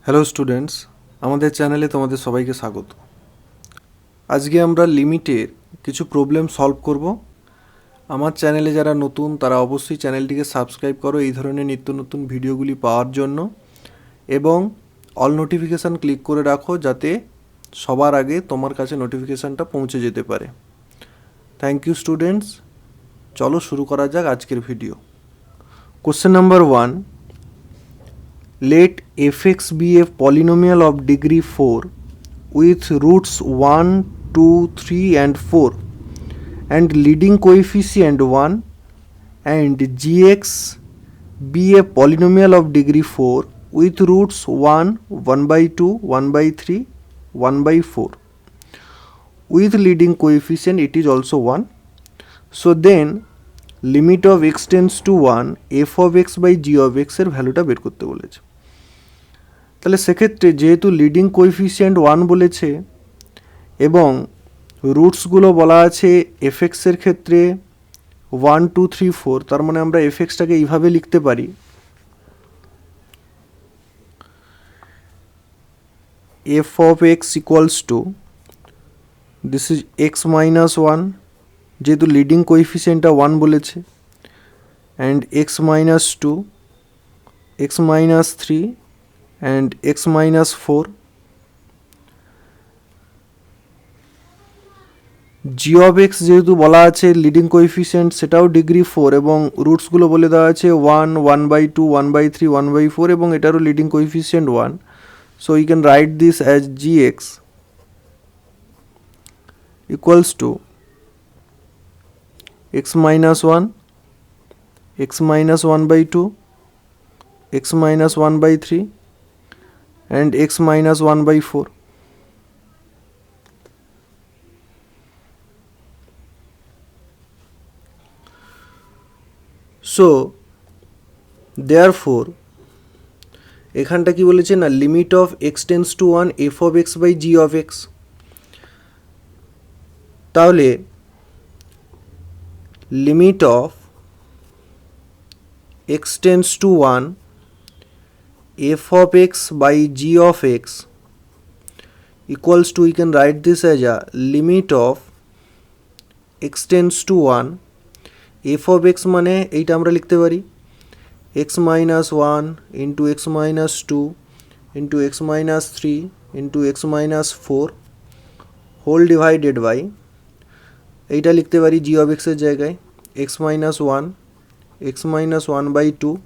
Hello students, আমাদের চ্যানেলে তোমাদের সবাইকে স্বাগত। আজকে আমরা লিমিটের কিছু প্রবলেম সলভ করব। আমার চ্যানেলে যারা নতুন তারা অবশ্যই চ্যানেলটিকে সাবস্ক্রাইব করো এই ধরনের নিত্য নতুন ভিডিওগুলি পাওয়ার জন্য, এবং অল নোটিফিকেশান ক্লিক করে রাখো যাতে সবার আগে তোমার কাছে নোটিফিকেশানটা পৌঁছে যেতে পারে। Thank you students. চলো শুরু করা যাক আজকের video. Question number 1, let fx be a polynomial of degree 4 with roots 1, 2, 3 and 4 and leading coefficient 1, and gx be a polynomial of degree 4 with roots 1, 1 by 2, 1 by 3, 1 by 4 with leading coefficient it is also 1. So then limit of x tends to 1 f of x by g of x এর ভ্যালুটা বের করতে বলেছে। তাহলে সেক্ষেত্রে যেহেতু leading coefficient 1 বলেছে এবং রুটসগুলো বলা আছে এফএক্সের ক্ষেত্রে 1, 2, 3, 4, তার মানে আমরা এফএক্সটাকে এইভাবে লিখতে পারি, F of x equals to this is x minus 1, যেহেতু লিডিং কোএফিসিয়েন্টটা 1 বলেছে, and x minus 2, x minus 3 and x minus 4. g of x যেহেতু বলা আছে লিডিং কোএফিসিয়েন্ট সেটাও ডিগ্রি 4 এবং রুটসগুলো বলে দেওয়া আছে 1, 1 by 2, 1 by 3, 1 by 4 এবং এটারও leading coefficient 1. So you can write this as gx equals to x minus 1, x minus 1 by 2, x minus 1 by 3 and x minus 1 by 4. So therefore এখানটা কি বলেছে না, limit of x tends to 1 f of x by g of x. তাহলে limit of x tends to 1 f of x by g of x equals to, we can write this as a limit of x tends to 1 f of x মানে এইটা আমরা লিখতে পারি x minus 1 into x minus 2 into x minus 3 into x minus 4 whole divided by, এইটা লিখতে পারি g of x এর জায়গায় x minus 1, x minus 1 by 2,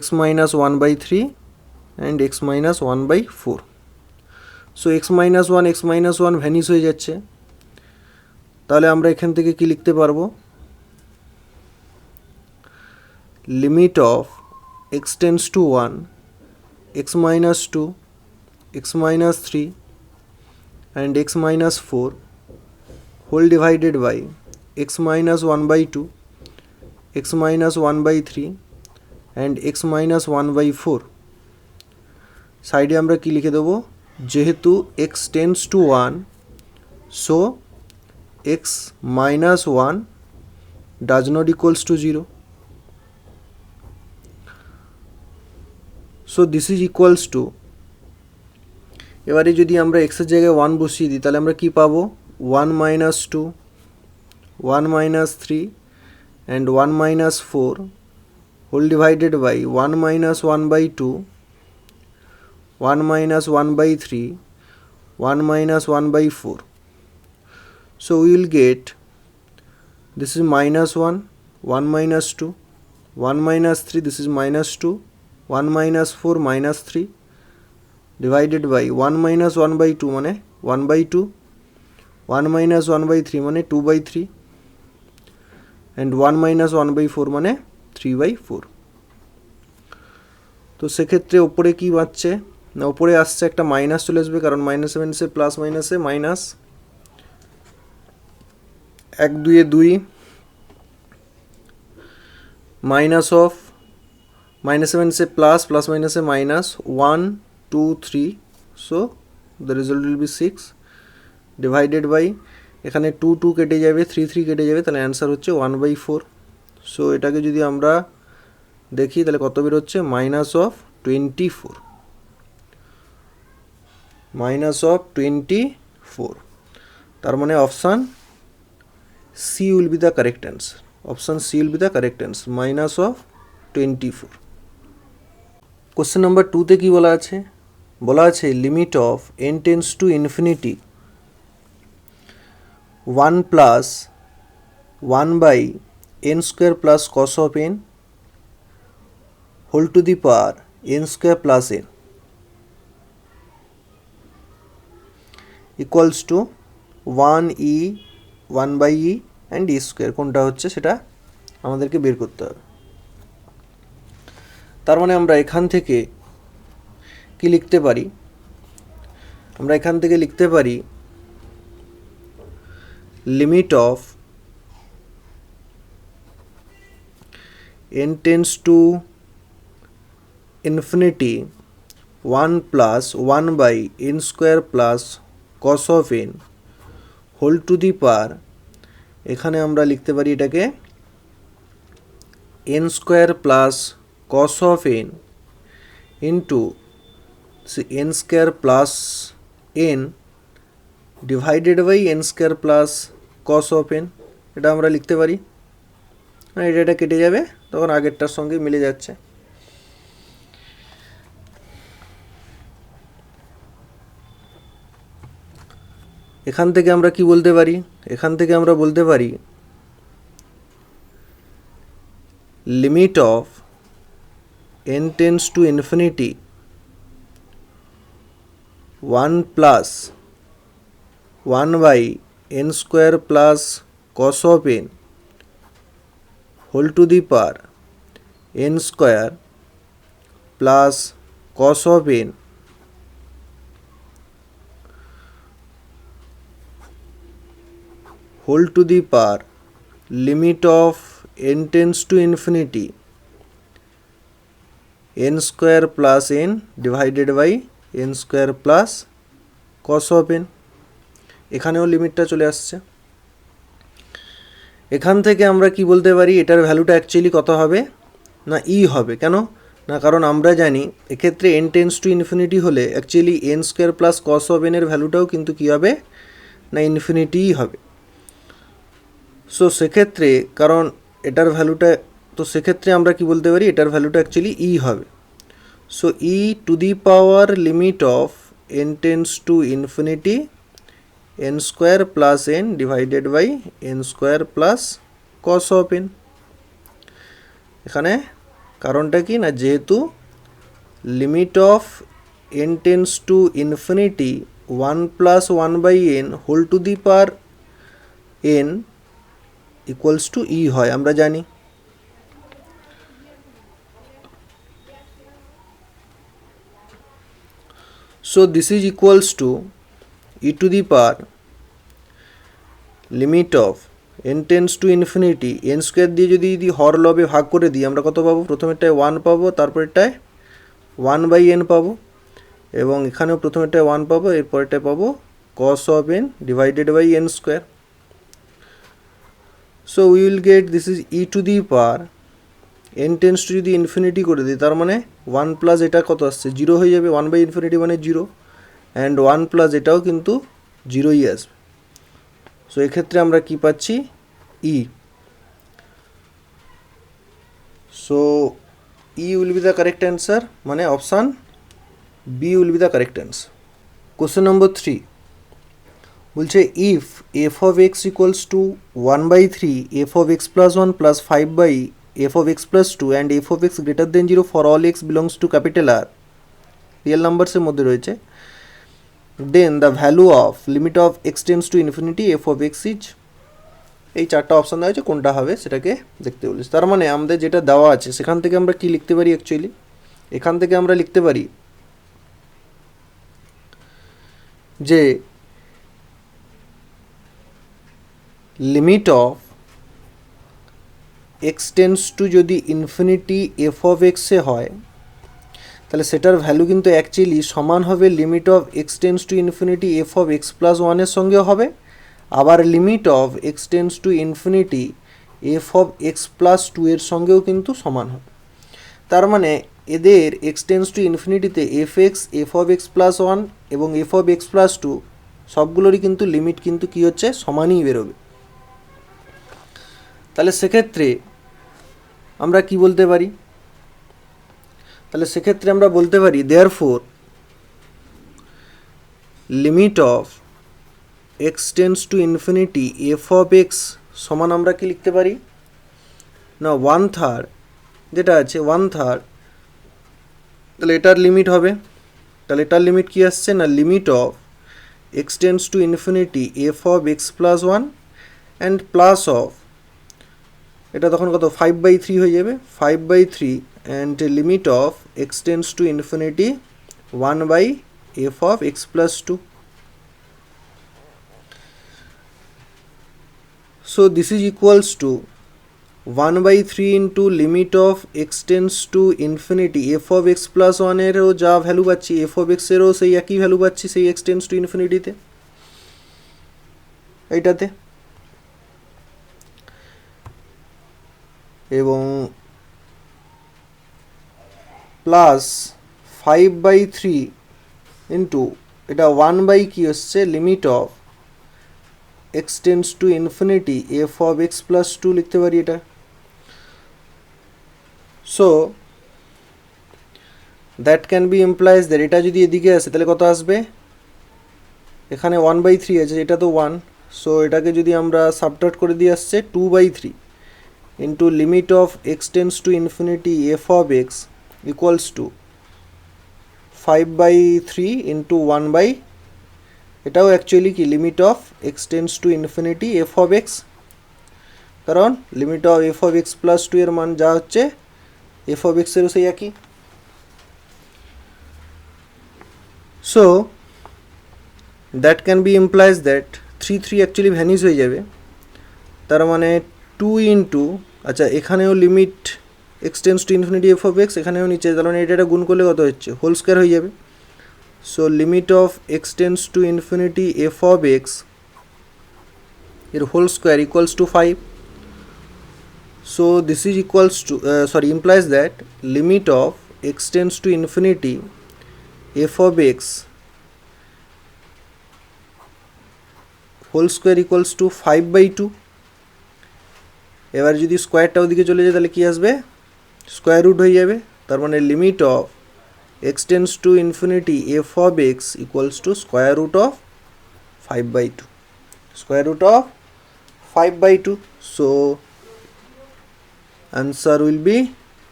x minus 1 by 3 and x minus 1 by 4. So x minus 1, x minus 1 vanish হয়ে যাচ্ছে। তাহলে আমরা এখান থেকে কি লিখতে পারবো, limit of x tends to 1 x minus 2, x minus 3 and x minus 4 whole divided by x minus 1 by 2, x minus 1 by 3 and x minus 1 by 4. সাইডে আমরা কি লিখে দেবো, যেহেতু x tends to 1 so x minus 1 does not equals to 0. So this is equals to, এবারে যদি আমরা x এর জায়গায় 1 বসিয়ে দিই তাহলে আমরা কি পাবো, 1 minus 2, 1 minus 3 and 1 minus 4 whole divided by 1 minus 1 by 2, 1 minus 1 by 3, 1 minus 1 by 4. So we will get, this is minus 1, 1 minus 2, 1 minus 3, this is minus 2, 1 minus 4 minus 3 divided by 1 minus 1 by 2 মানে 1 by 2, 1 minus 1 by 3 মানে 2 by 3 and 1 minus 1 by 4 মানে 3 by 4. তো সেক্ষেত্রে ওপরে কি বাঁচছে না, ওপরে আসছে একটা মাইনাস চলে আসবে, কারণ মাইনাস মাইনাসে প্লাস মাইনাসে মাইনাস, 1 2 2 মাইনাস অফ মাইনাস 7 সে প্লাস, প্লাস মাইনাসে minus, 1 2 3, so the result will be 6 divided by, এখানে 2 2 কেটে যাবে, 3 3 কেটে যাবে, তাহলে অ্যান্সার হচ্ছে 1 by 4. সো এটাকে যদি আমরা দেখি তাহলে কত বের হচ্ছে, -24, -24। তার মানে option C will be the correct answer. Option C will be the correct answer, -24। Question number 2তে কি বলা আছে? বলা আছে limit of n tends to infinity 1 plus 1/n square plus cos of n whole to the power n square plus n equals to 1e 1/e and e square. কোনটা হচ্ছে সেটা আমাদেরকে বের করতে হবে। তার মানে আমরা এখান থেকে কি লিখতে পারি? আমরা এখান থেকে লিখতে পারি limit of n tends to infinity 1 plus 1/n square plus cos of n whole to the power, এখানে আমরা লিখতে পারি এটাকে n square plus cos of n into n square plus n divided by n square plus cos of n। এটা আমরা লিখতে পারি, এটা কেটে যাবে, তখন আগেরটার সঙ্গে মিলে যাচ্ছে। এখান থেকে আমরা কি বলতে পারি? এখান থেকে আমরা বলতে পারি limit of n tends to infinity 1 plus 1/n square plus cos of n whole to the power n square plus cos of n whole to the power limit of n tends to infinity n square plus n divided by n square plus cos of n। এখানেও লিমিটটা চলে আসছে। এখান থেকে আমরা কি বলতে পারি? এটার ভ্যালুটা অ্যাকচুয়ালি কত হবে না ই হবে। কেন না, কারণ আমরা জানি এক্ষেত্রে n টেন্স টু ইনফিনিটি হলে actually n square plus cos of n এর ভ্যালুটাও কিন্তু কী হবে না ইনফিনিটিই হবে। সো সেক্ষেত্রে কারণ এটার ভ্যালুটা, তো সেক্ষেত্রে আমরা কি বলতে পারি এটার ভ্যালুটা অ্যাকচুয়ালি ই হবে। So e to the power limit of n tends to infinity n square plus n divided by n square plus cos of n। এখানে কারণটা কি না, যেহেতু limit of n tends to infinity 1 plus 1/n whole to the power n equals to e হয়, আমরা জানি। So this is equals to e to the power limit of n tends to infinity n square দিয়ে যদি হর লবে ভাগ করে দিই আমরা কত পাবো? প্রথমেরটায় 1 পাবো, তারপরেরটায় 1/n পাবো, এবং এখানেও প্রথমেরটায় 1 পাবো, এরপরেরটায় পাবো cos of n divided by n square. So we will get this is e to the power n tends to যদি ইনফিনিটি করে দিই, তার মানে 1 প্লাস এটা কত আসছে 0 হয়ে যাবে, 1/ইনফিনিটি মানে 0, অ্যান্ড 1 প্লাস এটাও কিন্তু 0ই আসবে। সো এক্ষেত্রে আমরা কি পাচ্ছি e. So e will be the correct answer, মানে option B will be the correct answer. Question number 3 বলছে if f of x equals to 1/3 f of x plus 1 plus 5/f of x plus 2 and f of x greater than 0 for all x belongs to capital R, real নাম্বারসের মধ্যে রয়েছে, then the value of limit of x tends to infinity f of x is, এই চারটা option দেওয়া হয়েছে, কোনটা হবে সেটাকে দেখতে বলেছে। তার মানে আমাদের যেটা দেওয়া আছে সেখান থেকে আমরা কি লিখতে পারি? অ্যাকচুয়ালি এখান থেকে আমরা লিখতে পারি যে limit of x tends to যদি ইনফিনিটি এফ অফ এক্সে হয়, তাহলে সেটার ভ্যালু কিন্তু অ্যাকচুয়ালি সমান হবে limit of x tends to infinity f of x plus 1-এর সঙ্গেও হবে, আবার limit of x tends to infinity f of x plus 2 এর সঙ্গেও কিন্তু সমান হবে। তার মানে এদের এক্স টেন্স টু ইনফিনিটিতে f x, f of x plus one এবং f of x plus two সবগুলোরই কিন্তু লিমিট কিন্তু কী হচ্ছে, সমানই বেরোবে। তাহলে সেক্ষেত্রে আমরা কি বলতে পারি, তাহলে সেক্ষেত্রে আমরা বলতে পারি therefore limit of x tends to infinity f of x সমান আমরা কি লিখতে পারি না, 1/3 যেটা আছে 1/3, তাহলে এটার লিমিট হবে, তাহলে এটার লিমিট কি আসছে না, limit of x tends to infinity f of x plus one and plus of, এটা তখন কত 5/3 হয়ে যাবে, 5/3 and limit of x tends to infinity 1/f of x plus two. So this is equals to 1/3 into limit of x tends to infinity f of x plus 1 এরও যা value পাচ্ছি f of x এরও সেই একই value পাচ্ছি সেই x tends to infinity তে, এইটাতে, এবং প্লাস 5/3 ইন্টু এটা 1 কি হচ্ছে limit of x tends to infinity f of x plus 2 লিখতে পারি এটা। So that can be implies that এটা যদি এদিকে আসে তাহলে কত আসবে, এখানে 1/3 আছে, এটা তো 1, সো এটাকে যদি আমরা সাবট্রাক্ট করে দিয়ে আসছে 2/3 into limit of x tends to infinity f of x equals to 5/3 into 1/, এটাও অ্যাকচুয়ালি কি limit of x tends to infinity f of x, কারণ limit of f of x plus two এর মান যা হচ্ছে এফ অফ এক্সেরও সেই একই। So that can be implies that 3 actually vanish হয়ে যাবে, তার মানে 2 ইন্টু, আচ্ছা এখানেও limit x tends to infinity f of x, এখানেও নিচে, তার মানে এটা গুণ করলে কত হচ্ছে হোল স্কোয়ার হয়ে যাবে। So limit of x tends to infinity f of x এর whole square equals to 5. So this is equals to implies that limit of x tends to infinity f of x whole square equals to 5/2. এবার যদি স্কোয়ারটা ওদিকে চলে যায় তাহলে কি আসবে, স্কোয়ার রুট হয়ে যাবে, তার মানে limit of x tends to infinity f of x equals to square root of 5/2, square root of 5/2. So answer will be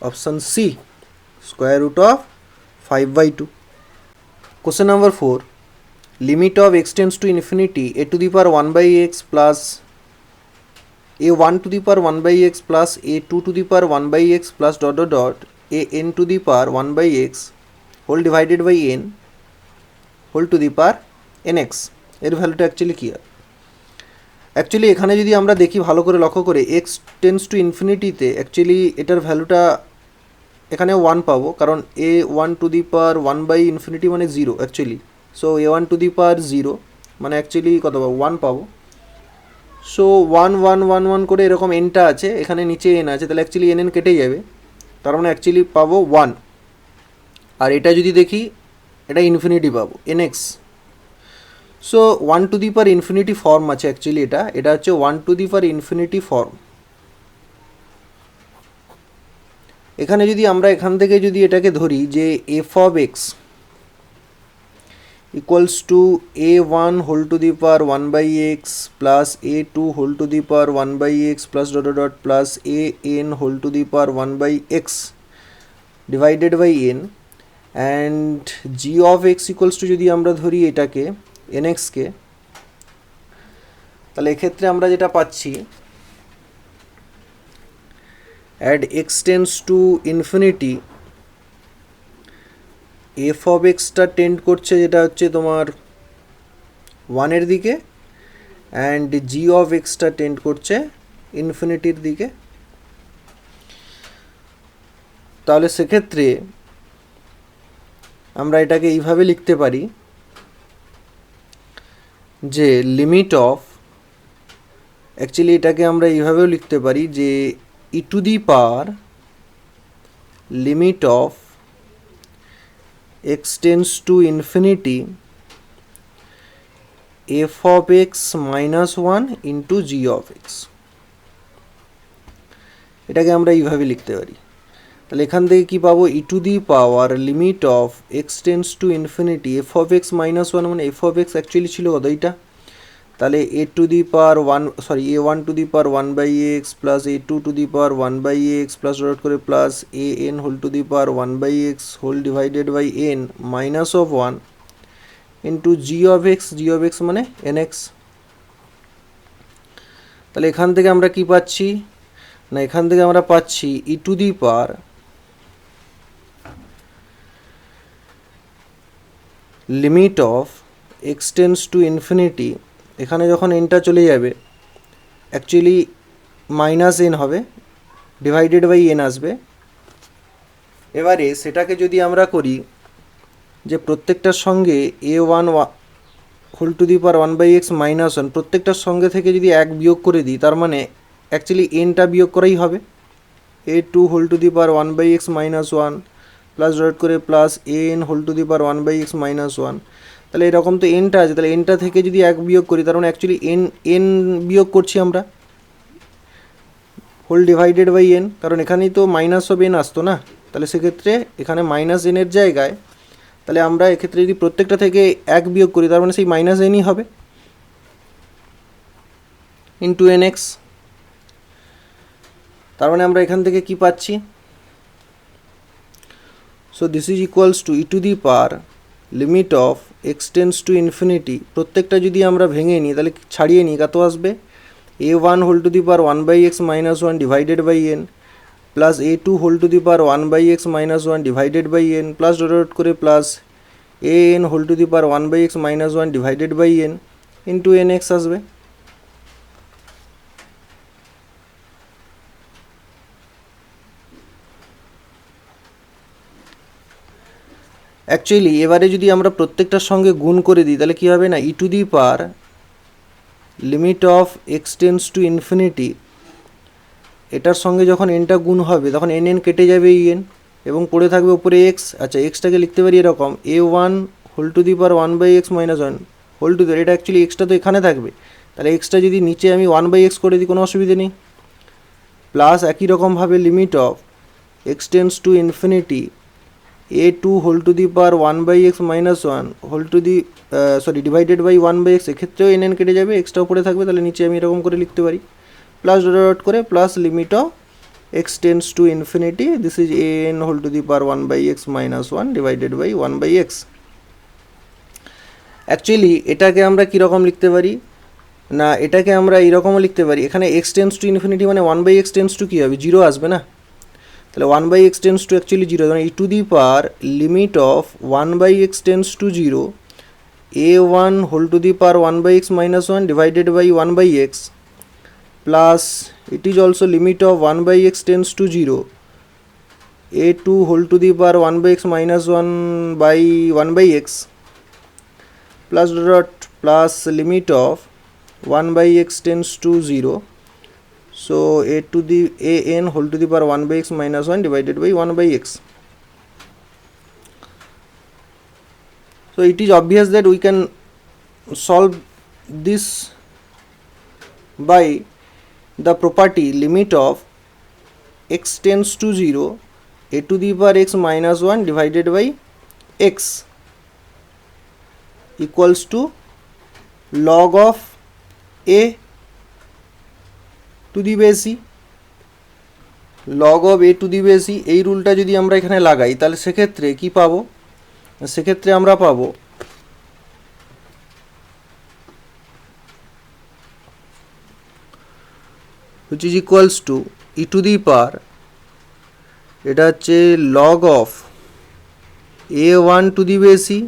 option C, square root of 5/2. Question number 4, limit of x tends to infinity a to the power 1/x plus a1 to the power 1/x plus a2 to the power 1/x plus dot dot dot a n to the power 1/x whole divided by n whole to the power nx, এর ভ্যালুটা actually কী হয়, actually এখানে যদি আমরা দেখি ভালো করে লক্ষ্য করে এক্স টেন্স টু ইনফিনিটিতে অ্যাকচুয়ালি এটার ভ্যালুটা এখানে 1 পাবো, কারণ a1 to the power 1/infinity মানে 0 actually, so a1 to the power 0 মানে অ্যাকচুয়ালি কত পাবো 1 পাবো। সো 1 1 1 1 করে এরকম এনটা আছে, এখানে নিচে এন আছে, তাহলে অ্যাকচুয়ালি এন কেটে যাবে, তার মানে অ্যাকচুয়ালি পাবো 1, আর এটা যদি দেখি এটা ইনফিনিটি পাবো nx। So 1 to the power infinity form আছে অ্যাকচুয়ালি, এটা হচ্ছে 1 to the power infinity form. এখানে যদি আমরা এখান থেকে যদি এটাকে ধরি যে f of x equals to a1 whole to the power 1/x plus a2 whole to the power 1/x plus dot dot plus an whole to the power 1/x divided by n, and g of x equals to যদি আমরা ধরি এটাকে nx-কে, তাহলে এক্ষেত্রে আমরা যেটা পাচ্ছি as x tends to infinity f of এক্সটা টেন্ড করছে যেটা হচ্ছে তোমার 1-এর দিকে, অ্যান্ড জি অফ এক্সটা টেন্ড করছে ইনফিনিটির দিকে। তাহলে সেক্ষেত্রে আমরা এটাকে এইভাবে লিখতে পারি যে লিমিট অফ, অ্যাকচুয়ালি এটাকে আমরা এইভাবেও লিখতে পারি যে e to the power limit of x tends to infinity f of x minus 1 into g of x। এটাকে আমরা এইভাবে লিখতে পারি। তাহলে এখান থেকে কি পাবো, e to the power limit of x tends to infinity f of x minus one, মানে এফ অফ এক্স অ্যাকচুয়ালি ছিল কত এইটা, তাহলে a to the power one a one to the power one by x plus a two to the power one by x plus dot করে plus a n whole to the power one by x whole divided by n minus of one into g of x মানে N x. তাহলে এখান থেকে আমরা কি পাচ্ছি না, এখান থেকে আমরা পাচ্ছি e to the power limit of x tends to infinity, এখানে যখন এনটা চলে যাবে অ্যাকচুয়ালি মাইনাস এন হবে, ডিভাইডেড বাই এন আসবে। এবারে সেটাকে যদি আমরা করি যে প্রত্যেকটার সঙ্গে a one whole to the power one by x minus one প্রত্যেকটার সঙ্গে থেকে যদি এক বিয়োগ করে দিই, তার মানে অ্যাকচুয়ালি এনটা বিয়োগ করাই হবে, a two whole to the power one by x minus one plus dot করে plus a n whole to the power one by x minus one. তাহলে এরকম তো এনটা আছে, তাহলে এনটা থেকে যদি এক বিয়োগ করি তার মানে অ্যাকচুয়ালি এন বিয়োগ করছি আমরা, হোল ডিভাইডেড বাই এন, কারণ এখানেই তো মাইনাস অফ এন আসতো না, তাহলে সেক্ষেত্রে এখানে মাইনাস এনের জায়গায় তাহলে আমরা এক্ষেত্রে যদি প্রত্যেকটা থেকে এক বিয়োগ করি তার মানে সেই মাইনাস এনই হবে ইন্টু এন এক্স। তার মানে আমরা এখান থেকে কি পাচ্ছি, so this is equals to e to the power limit of x tends to infinity, প্রত্যেকটা যদি আমরা ভেঙে নিই তাহলে ছাড়িয়ে নিই কত আসবে, a one whole to the power one by x minus one divided by n plus a two whole to the power one by x minus one divided by n plus dot dot করে plus a n whole to the power one by x minus one divided by n into n x আসবে। Actually এবারে যদি আমরা প্রত্যেকটার সঙ্গে গুণ করে দিই তাহলে কী হবে না, e to the power limit of x tends to infinity, এটার সঙ্গে যখন এনটা গুণ হবে তখন এন এন কেটে যাবে ই এন এবং পড়ে থাকবে উপরে এক্স। আচ্ছা, এক্সটাকে লিখতে পারি এরকম, a one whole to the power one by x minus one whole to the, এটা অ্যাকচুয়ালি এক্সটা তো এখানে থাকবে, তাহলে এক্সটা যদি নিচে আমি ওয়ান বাই এক্স করে দিই কোনো অসুবিধে নেই, প্লাস একই রকমভাবে limit of x tends to infinity a two whole to the power one by x minus one whole to the divided by one by x, এক্ষেত্রেও এন এন কেটে যাবে, এক্সটা উপরে থাকবে, তাহলে নিচে আমি এরকম করে লিখতে পারি প্লাস ডট করে plus limit of x tends to infinity this is a n whole to the power one by x minus one divided by one by x. Actually এটাকে আমরা কীরকম লিখতে পারি না, এটাকে আমরা এইরকমও লিখতে পারি, এখানে এক্স টেন্স টু ইনফিনিটি মানে one by x tends to কী হবে, জিরো আসবে না, তাহলে one by x tends to actually zero, মানে e to the power limit of one by x tends to zero a one whole to the power one by x minus one divided by one by x plus it is also limit of one by x tends to zero a two whole to the power one by x minus one by one by x plus dot plus limit of one by x tends to zero, so a to the a n whole to the power 1 by x minus 1 divided by 1 by x. So it is obvious that we can solve this by the property limit of x tends to 0 a to the power x minus 1 divided by x equals to log of a to the base e log of a to the base e, এই রুলটা যদি আমরা এখানে লাগাই তাহলে সেক্ষেত্রে কি পাবো, সেক্ষেত্রে আমরা পাবো which is equals to e to the power, এটা হচ্ছে log of a one to the base e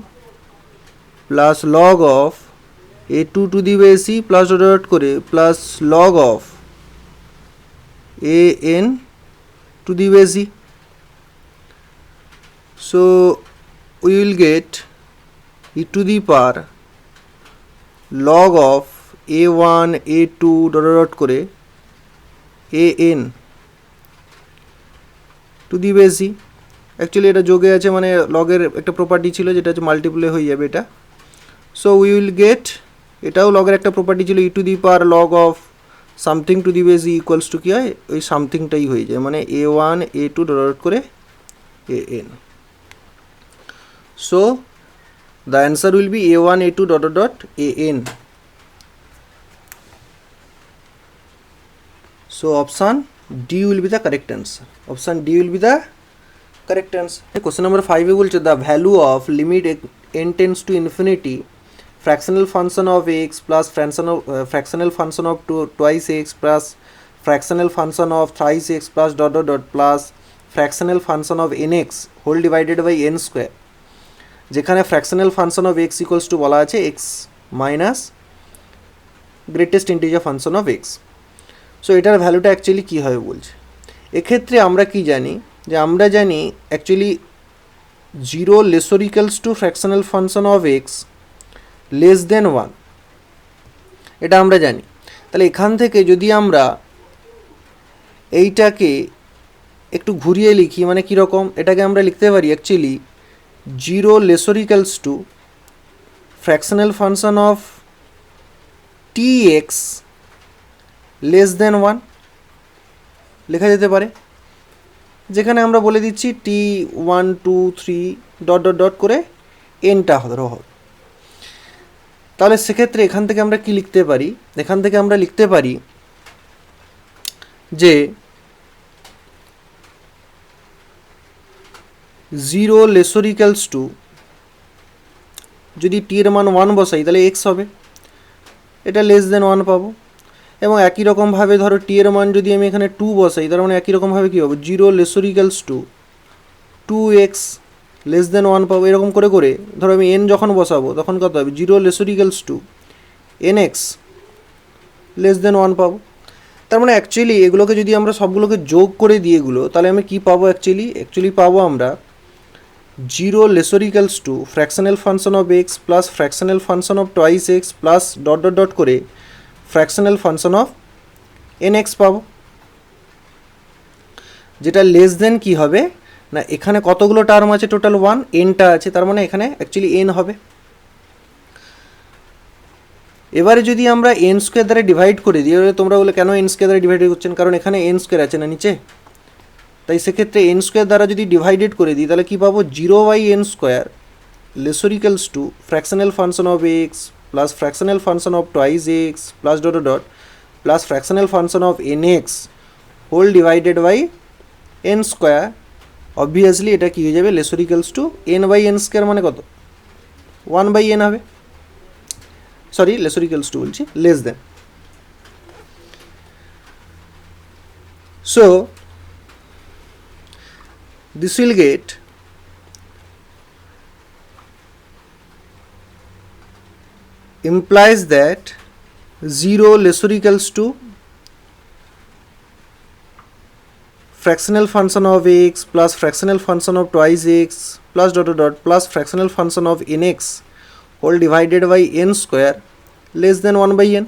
plus log of a two to the base e plus dot করে plus log of a n to the base. So we will get e to the power log of a1 a2 dot করে a n to the base actually এটা যোগে আছে মানে লগের একটা property ছিল যেটা হচ্ছে মাল্টিপ্লাই হয়ে যাবে এটা। সো উই উইল গেট, এটাও লগের একটা প্রপার্টি ছিল, e to the power log of something to the base equals to কী হয়, ওই সামথিংটাই হয়ে যায়, মানে a1 a2 ডট করে an. So the answer will be a1 a2 dot an. So option D will be the correct answer. Option D will be the correct answer. Question number 5 বলছে the value of limit n tends to infinity fractional function of x plus fractional function of twice x plus fractional function of thrice x plus dot plus fractional function of nx whole divided by n square, যেখানে fractional function of x equals to বলা আছে x minus greatest integer function of x. So এটার ভ্যালুটা actually কী হবে বলছে। এক্ষেত্রে আমরা কি জানি, যে আমরা জানি actually 0 lesser equals to fractional function of x less than 1, এটা আমরা জানি। তাহলে এখান থেকে যদি আমরা এইটাকে একটু ঘুরিয়ে লিখি, মানে কীরকম, এটাকে আমরা লিখতে পারি actually 0 lesser equals to fractional function of tx less than 1 লেখা যেতে পারে, যেখানে আমরা বলে দিচ্ছি t1 2 3 ডট করে এনটা ধরো হবে। তাহলে সেক্ষেত্রে এখান থেকে আমরা কি লিখতে পারি, এখান থেকে আমরা লিখতে পারি যে 0 lesser equals to, যদি t এর মান 1 বসাই তাহলে x হবে, এটা লেস দেন 1 পাবো। এবং একই রকমভাবে ধরো টি এর মান যদি আমি এখানে 2 বসাই, তার মানে একই রকমভাবে কী হবে, 0 lesser equals to 2x less than 1 পাবো। এরকম করে করে ধরো আমি n যখন বসাবো তখন কত হবে, 0 lesser equals to nx less than 1 পাবো। তার মানে অ্যাকচুয়ালি এগুলোকে যদি আমরা সবগুলোকে যোগ করে দিই এগুলো, তাহলে আমি কী পাবো, অ্যাকচুয়ালি পাবো আমরা 0 lesser equals to fractional function of x plus fractional function of twice x plus dot করে ফ্র্যাকশনাল ফাংশন অফ nx পাবো, যেটা লেস দেন কি হবে না, এখানে কতগুলো টার্ম আছে, টোটাল 1, nটা আছে, তার মানে এখানে অ্যাকচুয়ালি n হবে। এবারে যদি আমরা n স্কোয়ার দ্বারা ডিভাইড করে দিই, এবারে তোমরা বলে কেন n স্কোয়ার দ্বারা ডিভাইড করছেন, কারণ এখানে n স্কোয়ার আছে না নিচে, তাই সেক্ষেত্রে n স্কোয়ার দ্বারা যদি ডিভাইডেড করে দিই তাহলে কী পাবো, 0/n square lesser equals to fractional function of x plus fractional function of twice x plus dot plus fractional function of nx whole divided by n square. Obviously এটা কী হয়ে যাবে, lesser equals to n/n square মানে কত, 1/n হবে, sorry lesser equals to বলছি, less than. So this will get implies that 0 lesser equals to fractional function of x plus fractional function of twice x plus dot plus fractional function of nx whole divided by n square less than 1/n.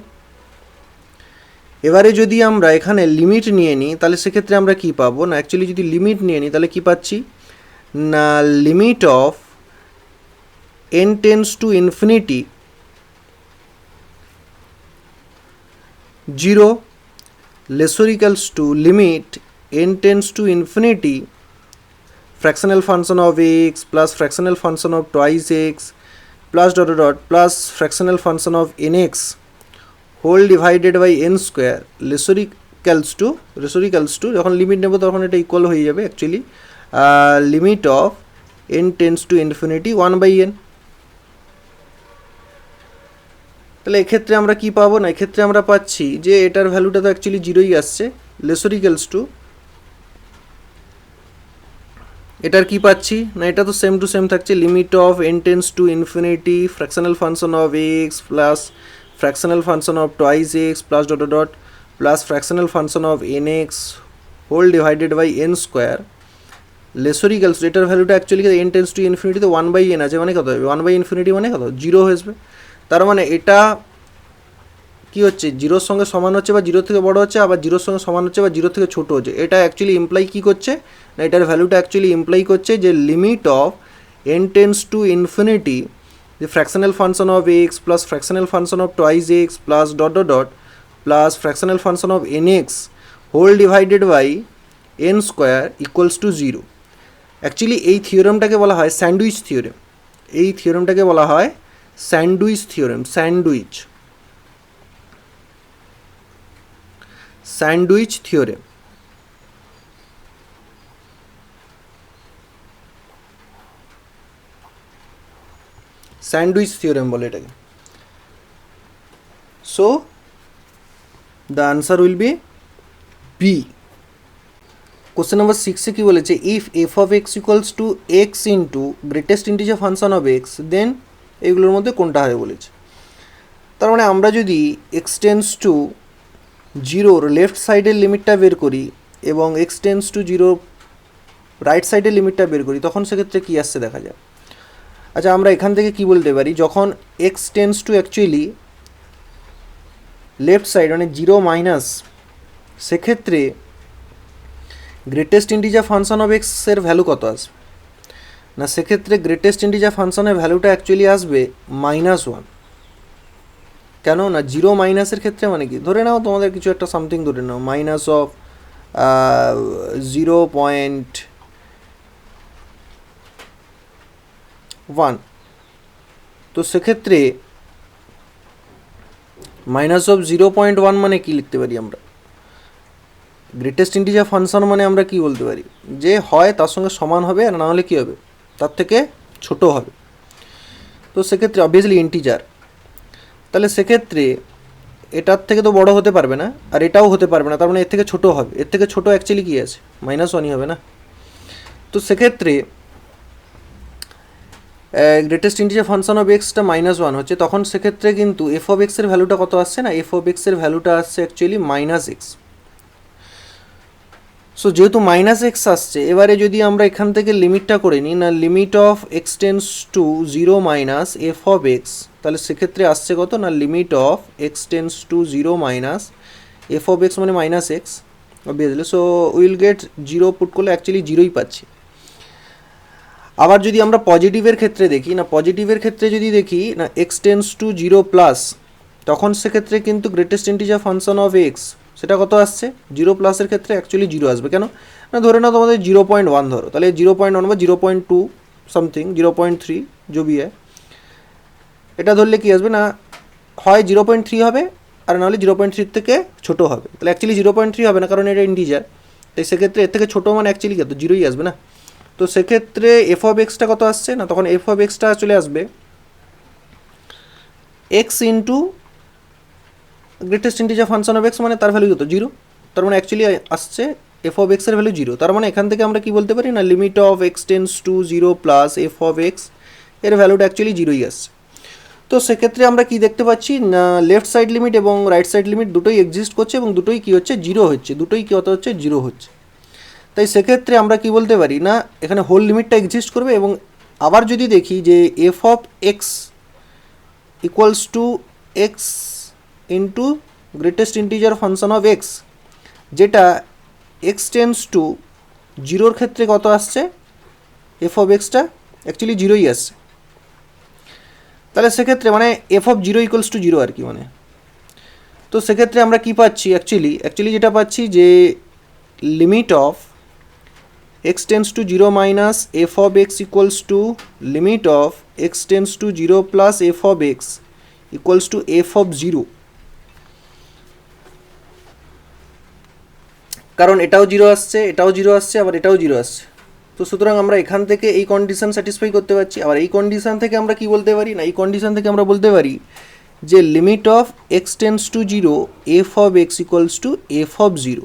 এবারে যদি আমরা এখানে limit নিয়ে নিই তাহলে সেক্ষেত্রে আমরা কি পাবো না, অ্যাকচুয়ালি যদি লিমিট নিয়ে নিই তাহলে কি পাচ্ছি না, limit of n tends to infinity 0 lesser equals to limit n tends to infinity fractional function of x plus fractional function of twice x plus dot plus fractional function of nx whole divided by n square lesser equals to যখন limit নেব তখন এটা equal হয়ে যাবে actually limit of n tends to infinity 1/n. তাহলে এক্ষেত্রে আমরা কি পাবো না, এক্ষেত্রে আমরা পাচ্ছি যে এটার ভ্যালুটা তো অ্যাকচুয়ালি 0ই আসছে, lesser equals to, এটার কি পাচ্ছি না, এটা তো সেম টু সেম থাকছে, limit of n tends to infinity fractional function of x plus fractional function of twice x plus dot plus fractional function of nx whole divided by n square lesser equals to, এটার ভ্যালুটা actually n tends to infinity তো 1/n আছে, মানে কত হবে, 1/infinity মানে কত, 0 হয়ে আসবে। তার মানে এটা কী হচ্ছে, জিরোর সঙ্গে সমান হচ্ছে বা জিরো থেকে বড় হচ্ছে, আবার জিরোর সঙ্গে সমান হচ্ছে বা জিরো থেকে ছোটো হচ্ছে। এটা অ্যাকচুয়ালি ইমপ্লাই কী করছে না, এটার ভ্যালুটা অ্যাকচুয়ালি ইমপ্লাই করছে যে limit of n tends to infinity the fractional function of x plus fractional function of twice x plus dot dot dot plus fractional function of nx whole divided by n square equals to 0. Actually এই থিওরেমটাকে বলা হয় sandwich theorem. এই থিওরেমটাকে বলা হয় sandwich theorem. Sandwich theorem. Sandwich theorem বলে এটাকে। So the answer will be B. Question number 6 কি বলেছে, if f of x equals to x into greatest integer function of x then এগুলোর মধ্যে কোনটা হবে বলেছে। তার মানে আমরা যদি এক্স টেন্স টু জিরোর লেফট সাইডের লিমিটটা বের করি এবং x tends to zero right সাইডের লিমিটটা বের করি, তখন সেক্ষেত্রে কী আসছে দেখা যায়। আচ্ছা, আমরা এখান থেকে কি বলতে পারি, যখন x tends to actually left side মানে জিরো মাইনাস, সেক্ষেত্রে গ্রেটেস্ট ইন্টিজার ফাংশন অফ এক্সের ভ্যালু কত আসবে না, সেক্ষেত্রে গ্রেটেস্ট ইন্টিজার ফাংশনের ভ্যালুটা অ্যাকচুয়ালি আসবে -1। কেন না, জিরো মাইনাসের ক্ষেত্রে মানে কি, ধরে নাও তোমাদের কিছু একটা সামথিং ধরে নাও মাইনাস অফ 0.1, তো সেক্ষেত্রে মাইনাস অফ 0.1 মানে কি লিখতে পারি আমরা, গ্রেটেস্ট ইন্টিজার ফাংশন মানে আমরা কি বলতে পারি, যে হয় তার সঙ্গে সমান হবে আর না হলে কী হবে, তার থেকে ছোট হবে। তো সেক্ষেত্রে অবভিয়াসলি ইন্টিজার, তাহলে সেক্ষেত্রে এটার থেকে তো বড় হতে পারবে না আর এটাও হতে পারবে না, তার মানে এর থেকে ছোটো হবে। এর থেকে ছোটো অ্যাকচুয়ালি কী আছে, -1ই হবে না। তো সেক্ষেত্রে greatest integer function of extra -1 হচ্ছে, তখন সেক্ষেত্রে কিন্তু এফ অফ এক্সের ভ্যালুটা কত আসছে না, এফ অফ এক্সের ভ্যালুটা আসছে অ্যাকচুয়ালি -x। সো যেহেতু -x আসছে, এবারে যদি আমরা এখান থেকে লিমিটটা করে নিই না, limit of x tends to 0 minus f of x, তাহলে সেক্ষেত্রে আসছে কত না, limit of x tends to 0 minus f of x মানে -x obviously. So will gate 0 put করলে অ্যাকচুয়ালি 0ই পাচ্ছি। আবার যদি আমরা পজিটিভের ক্ষেত্রে দেখি না, পজিটিভের ক্ষেত্রে যদি দেখি না এক্স টেন্স টু 0 প্লাস, তখন সেক্ষেত্রে কিন্তু greatest integer function of x সেটা কত আসছে, 0 প্লাসের ক্ষেত্রে অ্যাকচুয়ালি 0 আসবে। কেন না, ধরে নাও তোমাদের 0.1 ধরো, তাহলে 0.1 বা 0.2 সামথিং 0.3 जो भी है, এটা ধরলে কি আসবে না, হয় 0.3 হবে আর নাহলে 0.3 থেকে ছোটো হবে। তাহলে অ্যাকচুয়ালি 0.3 হবে না, কারণ এটা ইন্টিজার, তাই সেক্ষেত্রে এর থেকে ছোটো মানে অ্যাকচুয়ালি কত, 0ই আসবে না। তো সেক্ষেত্রে এফ অফ এক্সটা কত আসছে না, তখন এফ অফ এক্সটা চলে আসবে x into greatest integer function of x, মানে তার ভ্যালু কত, 0। তার মানে অ্যাকচুয়ালি আসছে এফ অফ এক্সের ভ্যালু 0। তার মানে এখান থেকে আমরা কি বলতে পারি না, limit of x tends to 0 plus F of x এর ভ্যালুটা অ্যাকচুয়ালি 0ই আসছে। তো সেক্ষেত্রে আমরা কি দেখতে পাচ্ছি না, লেফট সাইড লিমিট এবং রাইট সাইড লিমিট দুটোই এক্সিস্ট করছে এবং দুটোই কী হচ্ছে, 0 হচ্ছে, দুটোই কী হতে হচ্ছে, 0 হচ্ছে। তাই সেক্ষেত্রে আমরা কি বলতে পারি না, এখানে হোল লিমিটটা এক্সিস্ট করবে। এবং আবার যদি দেখি যে f of x equals to x into greatest integer function of x, যেটা এক্স টেন্স টু 0-র ক্ষেত্রে কত আসছে, এফ অফ এক্সটা অ্যাকচুয়ালি 0ই আসছে। তাহলে সেক্ষেত্রে মানে এফ অফ 0 ইকুয়ালস টু 0 আর কি, মানে তো সেক্ষেত্রে আমরা কি পাচ্ছি, অ্যাকচুয়ালি যেটা পাচ্ছি যে limit of x tends to 0 minus f of x equals to limit of x tends to 0 plus f of x equals to f of 0, কারণ এটাও 0 আসছে, এটাও 0 আসছে, আবার এটাও 0 আসছে। তো সুতরাং আমরা এখান থেকে এই কন্ডিশন স্যাটিসফাই করতে পারছি। আবার এই কন্ডিশন থেকে আমরা কি বলতে পারি না, এই কন্ডিশন থেকে আমরা বলতে পারি যে limit of x tends to 0 f of x equals to f of 0,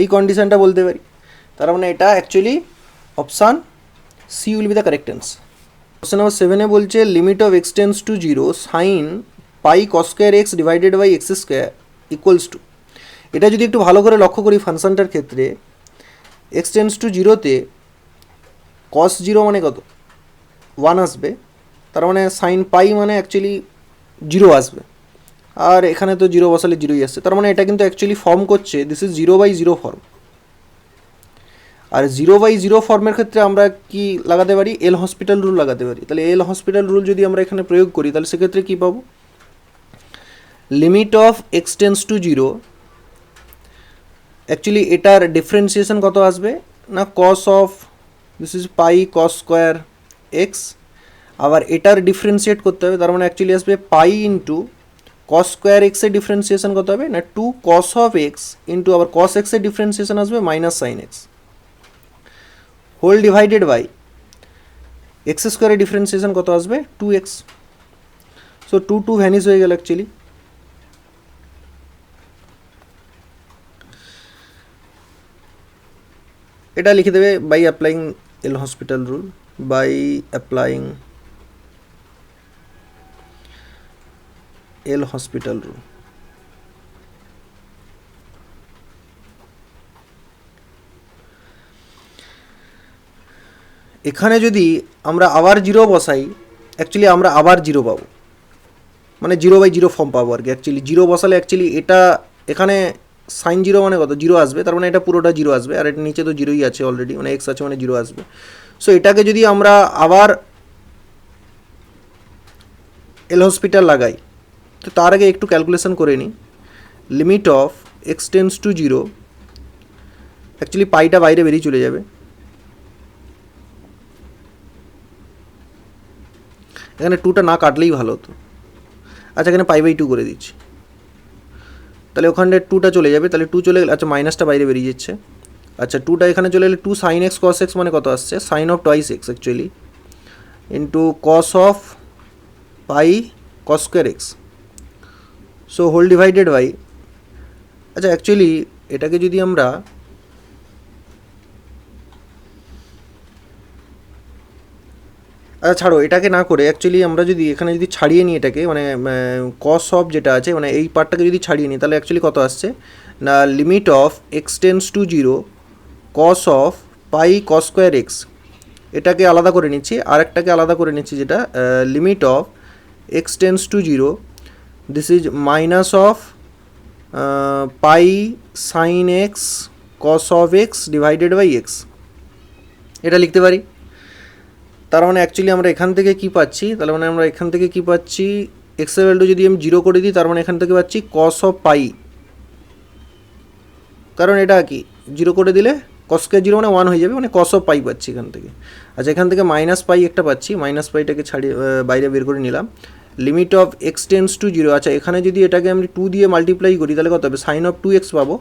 এই কন্ডিশনটা বলতে পারি। তার মানে এটা actually option C will be the correct answer. Question number 7-এ বলছে limit of x tends to 0 sine pi cos square x divided by x square equals to, এটা যদি একটু ভালো করে লক্ষ্য করি ফাংশনটার ক্ষেত্রে, এক্স টেন্স টু 0-তে কস 0 মানে কত, 1 আসবে, তার মানে সাইন পাই মানে অ্যাকচুয়ালি 0 আসবে। আর এখানে তো জিরো বসালে জিরোই আসছে, তার মানে এটা কিন্তু অ্যাকচুয়ালি ফর্ম করছে দিস ইজ 0/0 ফর্ম। আর 0/0 ফর্মের ক্ষেত্রে আমরা কি লাগাতে পারি, এল হসপিটাল রুল লাগাতে পারি। তাহলে এল হসপিটাল রুল যদি আমরা এখানে প্রয়োগ করি তাহলে সেক্ষেত্রে কী পাবো, limit of x tends to 0, actually এটার ডিফারেন্সিয়েশন কত আসবে না cos of this is pi cos square x, আবার এটার ডিফারেন্সিয়েট করতে হবে, তার মানে অ্যাকচুয়ালি আসবে পাই ইন্টু কস স্কোয়ার এক্সের ডিফারেন্সিয়েশন কত হবে না 2 কস অফ এক্স ইন্টু আবার কস এক্সের ডিফারেন্সিয়েশন আসবে minus sine x whole divided by x স্কোয়ারের ডিফারেন্সিয়েশন কত আসবে 2x। সো 2 ভ্যানিশ হয়ে গেল অ্যাকচুয়ালি। এটা লিখে দেবে by applying L'Hospital rule, by applying L'Hospital rule. এখানে যদি আমরা আবার জিরো বসাই অ্যাকচুয়ালি আমরা আবার জিরো পাবো, মানে 0/0 ফর্ম পাবো আর কি। অ্যাকচুয়ালি জিরো বসালে অ্যাকচুয়ালি এটা এখানে সাইন জিরো মানে কত জিরো আসবে, তার মানে এটা পুরোটা জিরো আসবে, আর এটা নিচে তো জিরোই আছে অলরেডি, মানে এক্স আছে মানে জিরো আসবে। সো এটাকে যদি আমরা আবার এল হসপিটাল লাগাই তো তার আগে একটু ক্যালকুলেশন করে নিই। Limit of x tends to 0, actually পাইটা বাইরে বেরিয়ে চলে যাবে, এখানে 2টা না কাটলেই ভালো হতো। আচ্ছা এখানে π/2 করে দিচ্ছি, তাহলে ওখানে 2টা চলে যাবে, তাহলে 2 চলে গেলে আচ্ছা মাইনাসটা বাইরে বেরিয়ে যাচ্ছে। আচ্ছা 2টা এখানে চলে গেলে 2 সাইন এক্স কস এক্স মানে কত আসছে sine of twice x actually into cos of pi cos square x, so whole divided by. আচ্ছা অ্যাকচুয়ালি এটাকে যদি আমরা আচ্ছা ছাড়ো এটাকে না করে অ্যাকচুয়ালি আমরা যদি এখানে যদি ছাড়িয়ে নিই এটাকে, মানে কস অফ যেটা আছে মানে এই পার্টটাকে যদি ছাড়িয়ে নিই তাহলে অ্যাকচুয়ালি কত আসছে না limit of x tends to 0 cos of pi cos square x, এটাকে আলাদা করে নিচ্ছি, আরেকটাকে আলাদা করে নিচ্ছি যেটা limit of x tends to 0 this is minus of pi sine x cos of x divided by x, এটা লিখতে পারি। তার মানে অ্যাকচুয়ালি আমরা এখান থেকে কী পাচ্ছি, তার মানে আমরা এখান থেকে কী পাচ্ছি এক্সের ভ্যালু যদি আমি 0 করে দিই তার মানে এখান থেকে পাচ্ছি কস অফ পাই, কারণ এটা কি 0 করে দিলে কস স্কোয়ার 0 মানে 1 হয়ে যাবে, মানে কস অফ পাই পাচ্ছি এখান থেকে। আচ্ছা এখান থেকে মাইনাস পাই একটা পাচ্ছি, মাইনাস পাইটাকে ছাড়িয়ে বাইরে বের করে নিলাম। Limit of x tends to 0, আচ্ছা এখানে যদি এটাকে আমি 2 দিয়ে মাল্টিপ্লাই করি তাহলে কত হবে সাইন অফ 2x পাবো,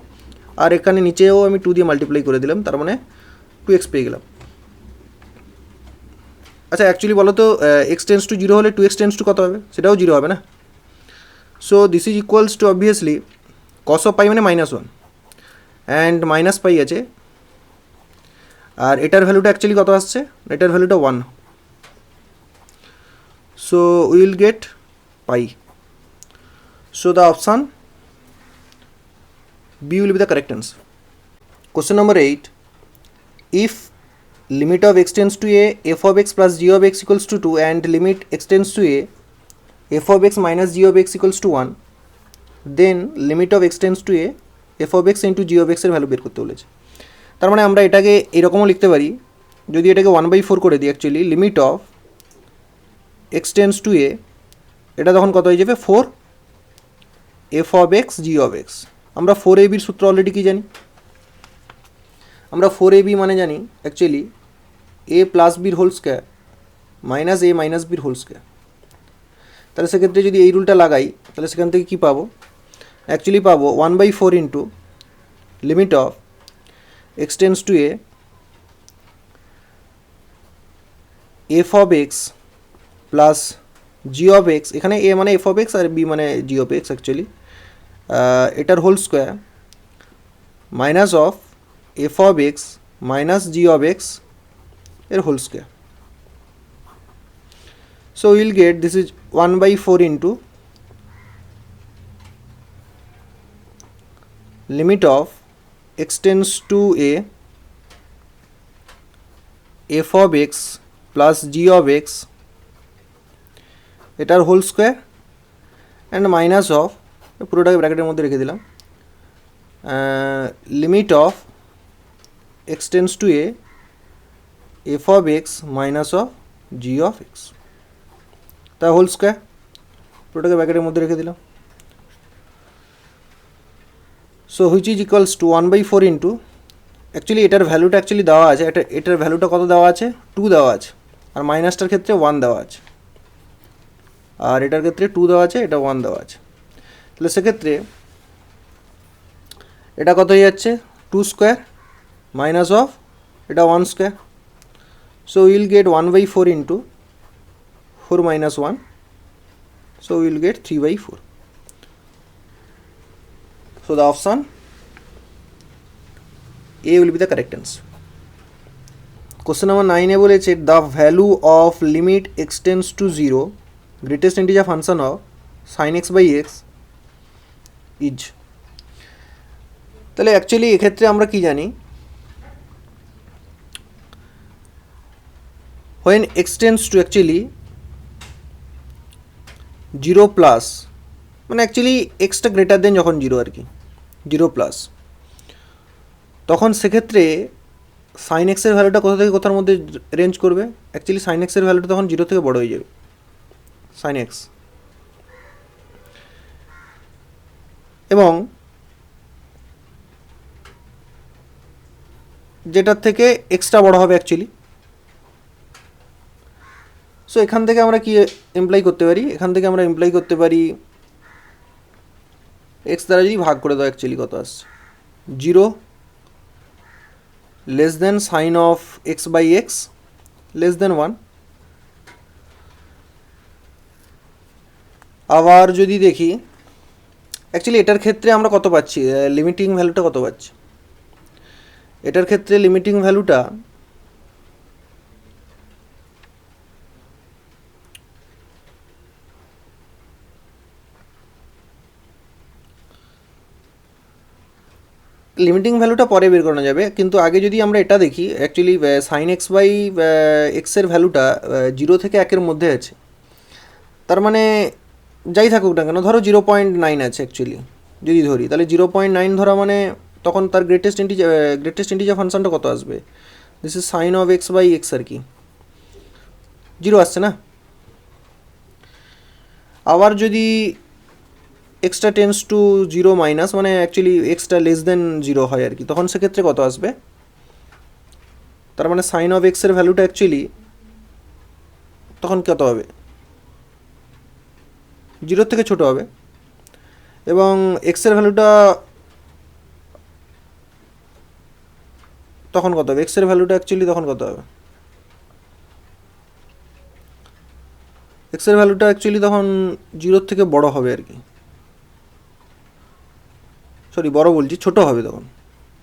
আর এখানে নিচেও আমি 2 দিয়ে মাল্টিপ্লাই করে দিলাম, তার মানে 2x পেয়ে গেলাম। আচ্ছা অ্যাকচুয়ালি বলো তো এক্স টেন্স টু 0 হলে 2x টেন্স টু কত হবে, সেটাও 0 হবে না। So this is equals two obviously cos of পাই মানে -1 অ্যান্ড মাইনাস পাই আছে, আর এটার ভ্যালুটা অ্যাকচুয়ালি কত আসছে, এটার ভ্যালুটা 1, so will gate pi. So the option B will be the correct answer. Question number 8. If limit of x tends to a f of x plus g of x equals to 2 and limit x tends to a f of x minus g of x equals to 1, then limit of x tends to a f of x into g of x এর value বের করতে বলেছে। তার মানে আমরা এটাকে এরকমও লিখতে পারি, যদি এটাকে 1/4 করে দিই actually limit of x tends to a, এটা তখন কত হয়ে যাবে 4 f of x g of x। আমরা 4ab সূত্র অলরেডি কি জানি, আমরা 4ab মানে জানি অ্যাকচুয়ালি a প্লাস বির whole square minus a minus বির হোল স্কোয়ার। তাহলে সেক্ষেত্রে যদি এই রুলটা লাগাই তাহলে সেখান থেকে কী পাবো, অ্যাকচুয়ালি পাবো 1/4 into limit of x tends to a f of x plus g of x, এখানে a মানে f of x আর b মানে g of x অ্যাকচুয়ালি, এটার whole square minus of f of x minus g of x এর whole square. So will get this is 1/4 into limit of x tends to a f of x plus g of x এটার whole square and minus of পুরোটাকে ব্র্যাকেটের মধ্যে রেখে দিলাম। Limit of x tends to a f of x minus of G of x, তা whole square, পুরোটাকে ব্র্যাকেটের মধ্যে রেখে দিলাম। So which is equals two 1/4 into, actually এটার ভ্যালুটা অ্যাকচুয়ালি দেওয়া আছে, এটার ভ্যালুটা কত দেওয়া আছে, 2 দেওয়া আছে, আর মাইনাসটার ক্ষেত্রে 1 দেওয়া আছে, আর এটার ক্ষেত্রে 2 দেওয়া আছে, এটা 1 দেওয়া আছে। তাহলে সেক্ষেত্রে এটা কত হয়ে যাচ্ছে, 2 স্কোয়ার মাইনাস অফ এটা 1 square. So will gate 1/4 into 4 minus 1, so we will get 3/4. So the option A will be the correct answer. Question number 9 এ বলেছে the value of limit x tends to 0 greatest integer function of sin x by x is, তাহলে actually এক্ষেত্রে আমরা কি জানি, when x tends to actually 0 plus, মানে actually extra greater দেন যখন 0 আর কি, 0 plus, তখন সেক্ষেত্রে সাইন এক্সের ভ্যালুটা কোথা থেকে কোথার মধ্যে রেঞ্জ করবে, অ্যাকচুয়ালি সাইন এক্সের ভ্যালুটা তখন 0 থেকে বড় হয়ে যাবে, সাইন এক্স, এবং যেটার থেকে এক্সটা বড় হবে অ্যাকচুয়ালি। সো এখান থেকে আমরা কি এমপ্লাই করতে পারি, এখান থেকে আমরা এমপ্লাই করতে পারি এক্স দ্বারা যদি ভাগ করে দাও অ্যাকচুয়ালি কত আসছে, 0 less than sine of x by x less than 1। আবার যদি দেখি অ্যাকচুয়ালি এটার ক্ষেত্রে আমরা কত পাচ্ছি, লিমিটিং ভ্যালুটা কত পাচ্ছি, এটার ক্ষেত্রে লিমিটিং ভ্যালুটা লিমিটিং ভ্যালুটা পরে বের করানো যাবে, কিন্তু আগে যদি আমরা এটা দেখি অ্যাকচুয়ালি সাইন এক্স বাই এক্সের ভ্যালুটা 0 থেকে 1-এর মধ্যে আছে, তার মানে যাই থাকুক না কেন, ধরো 0.9 আছে অ্যাকচুয়ালি যদি ধরি, তাহলে 0.9 ধরা মানে তখন তার গ্রেটেস্ট ইন্টিজার ফাংশনটা কত আসবে, this is sine of x by x আর কি, 0 আসছে না। আবার যদি এক্সটা টেন্স টু 0 মাইনাস, মানে অ্যাকচুয়ালি এক্সটা লেস দেন 0 হয় আর কি, তখন সেক্ষেত্রে কত আসবে, তার মানে সাইন অফ এক্সের ভ্যালুটা অ্যাকচুয়ালি তখন কত হবে, 0 থেকে ছোট হবে, এবং এক্সের ভ্যালুটা তখন কত হবে, এক্সের ভ্যালুটা অ্যাকচুয়ালি তখন কত হবে, এক্সের ভ্যালুটা অ্যাকচুয়ালি তখন 0 থেকে বড় হবে আর কি, সরি বড় বলছি, ছোট হবে তখন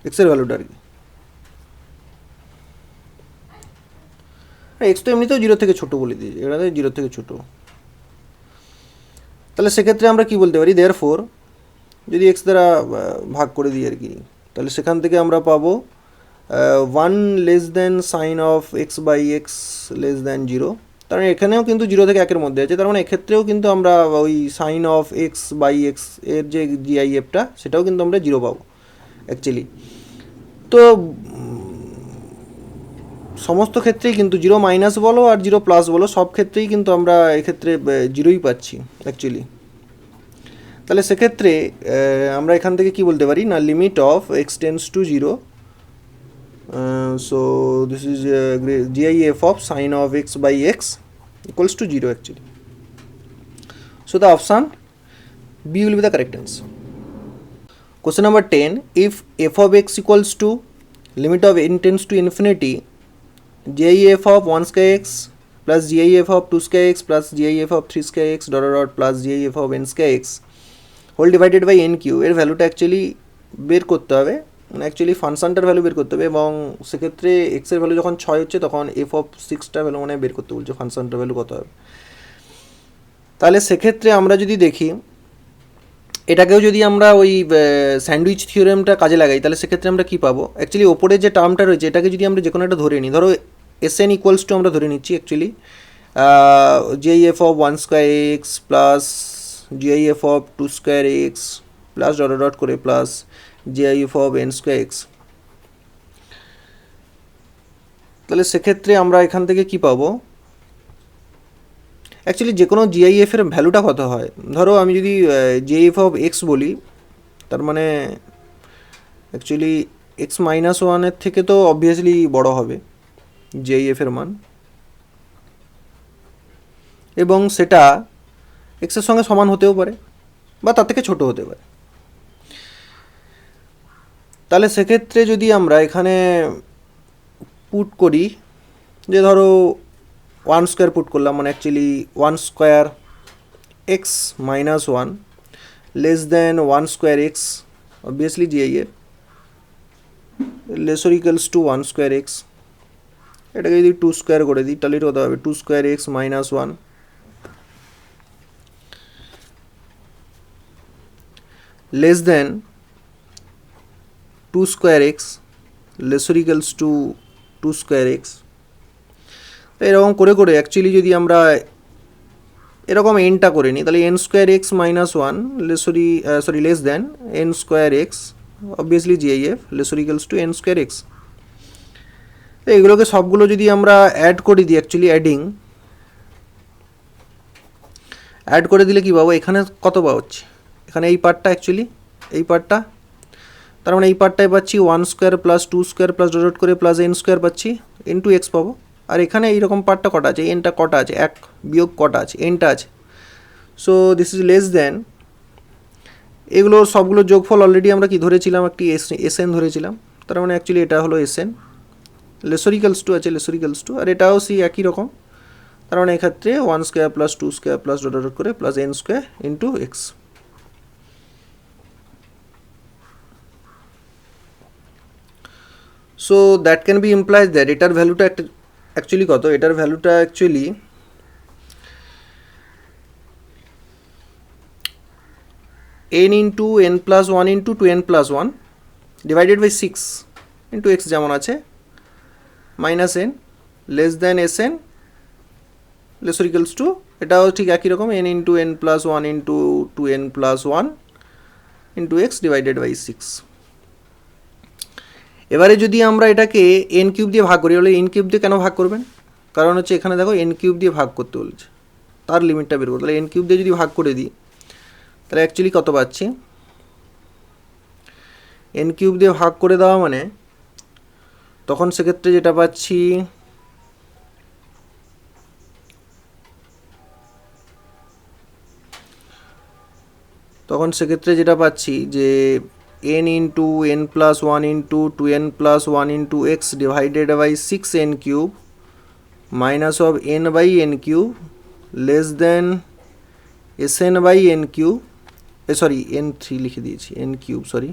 এক্সের ভ্যালুটা আর কি, এক্স তো এমনিতেও 0 থেকে ছোট বলে দিয়েছি, এটা 0 থেকে ছোট। তাহলে সেক্ষেত্রে আমরা কি বলতে পারি, দেয়ারফর যদি এক্স দ্বারা ভাগ করে দিই আর কি, তাহলে সেখান থেকে আমরা পাবো 1 less than sine of x by x less than 0, তার মানে এখানেও কিন্তু 0 থেকে 1-এর মধ্যে আছে, তার মানে এক্ষেত্রেও কিন্তু আমরা ওই sine of x by x এর যে জিআইএফটা সেটাও কিন্তু আমরা 0 পাবো অ্যাকচুয়ালি। তো সমস্ত ক্ষেত্রেই কিন্তু 0 মাইনাস বলো আর 0 প্লাস বলো, সব ক্ষেত্রেই কিন্তু আমরা এক্ষেত্রে 0ই পাচ্ছি অ্যাকচুয়ালি। তাহলে সেক্ষেত্রে আমরা এখান থেকে কি বলতে পারি না, limit of x tends to 0, so this is GIF of sin of x by x equals to 0 actually. So the option B will be the correct answer. Question number 10, if f of x equals to limit of n tends to infinity GIF of 1 square x plus GIF of 2 square x plus GIF of 3 square x dot dot plus GIF of n square x whole divided by n cube, এর ভ্যালুটা actually বের করতে হবে, মানে actually ফাংশনটার value বের করতে হবে, এবং সেক্ষেত্রে এক্সের ভ্যালু যখন 6 হচ্ছে তখন এফ অফ 6টা ভ্যালু মানে বের করতে বলছে, ফাংশনটার ভ্যালু কত হবে। তাহলে সেক্ষেত্রে আমরা যদি দেখি এটাকেও যদি আমরা ওই স্যান্ডউইচ থিওরেমটা কাজে লাগাই, তাহলে সেক্ষেত্রে আমরা কী পাবো, অ্যাকচুয়ালি ওপরে যে টার্মটা রয়েছে এটাকে যদি আমরা যে কোনো একটা ধরে নিই, ধরো এস এন ইকুয়ালস টু আমরা ধরে নিচ্ছি actually GF of 1 square x plus GIF of 2 square x plus dot dot করে plus GIF of n square x. তাহলে সেক্ষেত্রে আমরা এখান থেকে কি পাবো, অ্যাকচুয়ালি যে কোনো জিআইএফ এর ভ্যালুটা কত হয়, ধরো আমি যদি জিআইএফ অফ এক্স বলি, তার মানে অ্যাকচুয়ালি এক্স মাইনাস ওয়ানের থেকে তো অবভিয়াসলি বড় হবে জিআইএফ এর মান, এবং সেটা এক্সের সঙ্গে সমান হতেও পারে বা তার থেকে ছোট হতে পারে। তাহলে সেক্ষেত্রে যদি আমরা এখানে পুট করি, যে ধরো 1 স্কোয়ার পুট করলাম, মানে actually 1 square x minus 1 less than 1 square x, obviously GIF less or equals to 1 square x. এটাকে যদি 2 স্কোয়ার করে দিই তাহলে এটা কত হবে, 2 square x minus 1 less then 2 square x less or equals to 2 square x. এরকম করে করে অ্যাকচুয়ালি যদি আমরা এরকম এনটা করে নিই, তাহলে N square x minus 1 less than n square x, obviously GIF less or equals two N square x. তো এগুলোকে সবগুলো যদি আমরা অ্যাড করে দিই, অ্যাকচুয়ালি অ্যাড করে দিলে কি পাবো, এখানে কত পাচ্ছি, এখানে এই পার্টটা অ্যাকচুয়ালি এই পার্টটা, তার মানে এই পার্টটায় পাচ্ছি 1 square plus 2 square plus dot করে প্লাস এন স্কোয়ার পাচ্ছি, ইন্টু এক্স পাবো। আর এখানে এইরকম পার্টটা কটা আছে, এনটা কটা আছে, এক বিয়োগ কটা আছে, এনটা আছে। So this is less than, এগুলো সবগুলো যোগফল অলরেডি আমরা কি ধরেছিলাম, একটি এস এন ধরেছিলাম, তার মানে অ্যাকচুয়ালি এটা হলো S n, less or equals to আছে, লেস অর ইকুয়ালস টু, আর এটাও সেই একই রকম, তার মানে এক্ষেত্রে 1 square plus 2 square plus dot dot করে plus n square into x. So that can be implies that এটার ভ্যালুটা একটা অ্যাকচুয়ালি কত, এটার ভ্যালুটা actually n into n plus 1 into 2n plus 1 divided by 6 into x যেমন আছে, minus n less than s n less or equals to, এটাও ঠিক একই রকম, n into n plus 1 into 2n plus 1 into x divided by 6। এবারে যদি আমরা এটাকে এন কিউব দিয়ে ভাগ করি, হলে এন কিউব দিয়ে কেন ভাগ করবেন, কারণ হচ্ছে এখানে দেখো এন কিউব দিয়ে ভাগ করতে বলছে, তার লিমিটটা বের করো, তাহলে এন কিউব দিয়ে যদি ভাগ করে দিই তাহলে অ্যাকচুয়ালি কত পাচ্ছি, এন কিউব দিয়ে ভাগ করে দেওয়া মানে তখন সেক্ষেত্রে যেটা পাচ্ছি, যে n into n plus 1 into 2n plus 1 into x divided by 6n cube minus of n by n cube less than Sn by n cube, sorry n3 লিখে দিয়েছি, n cube, sorry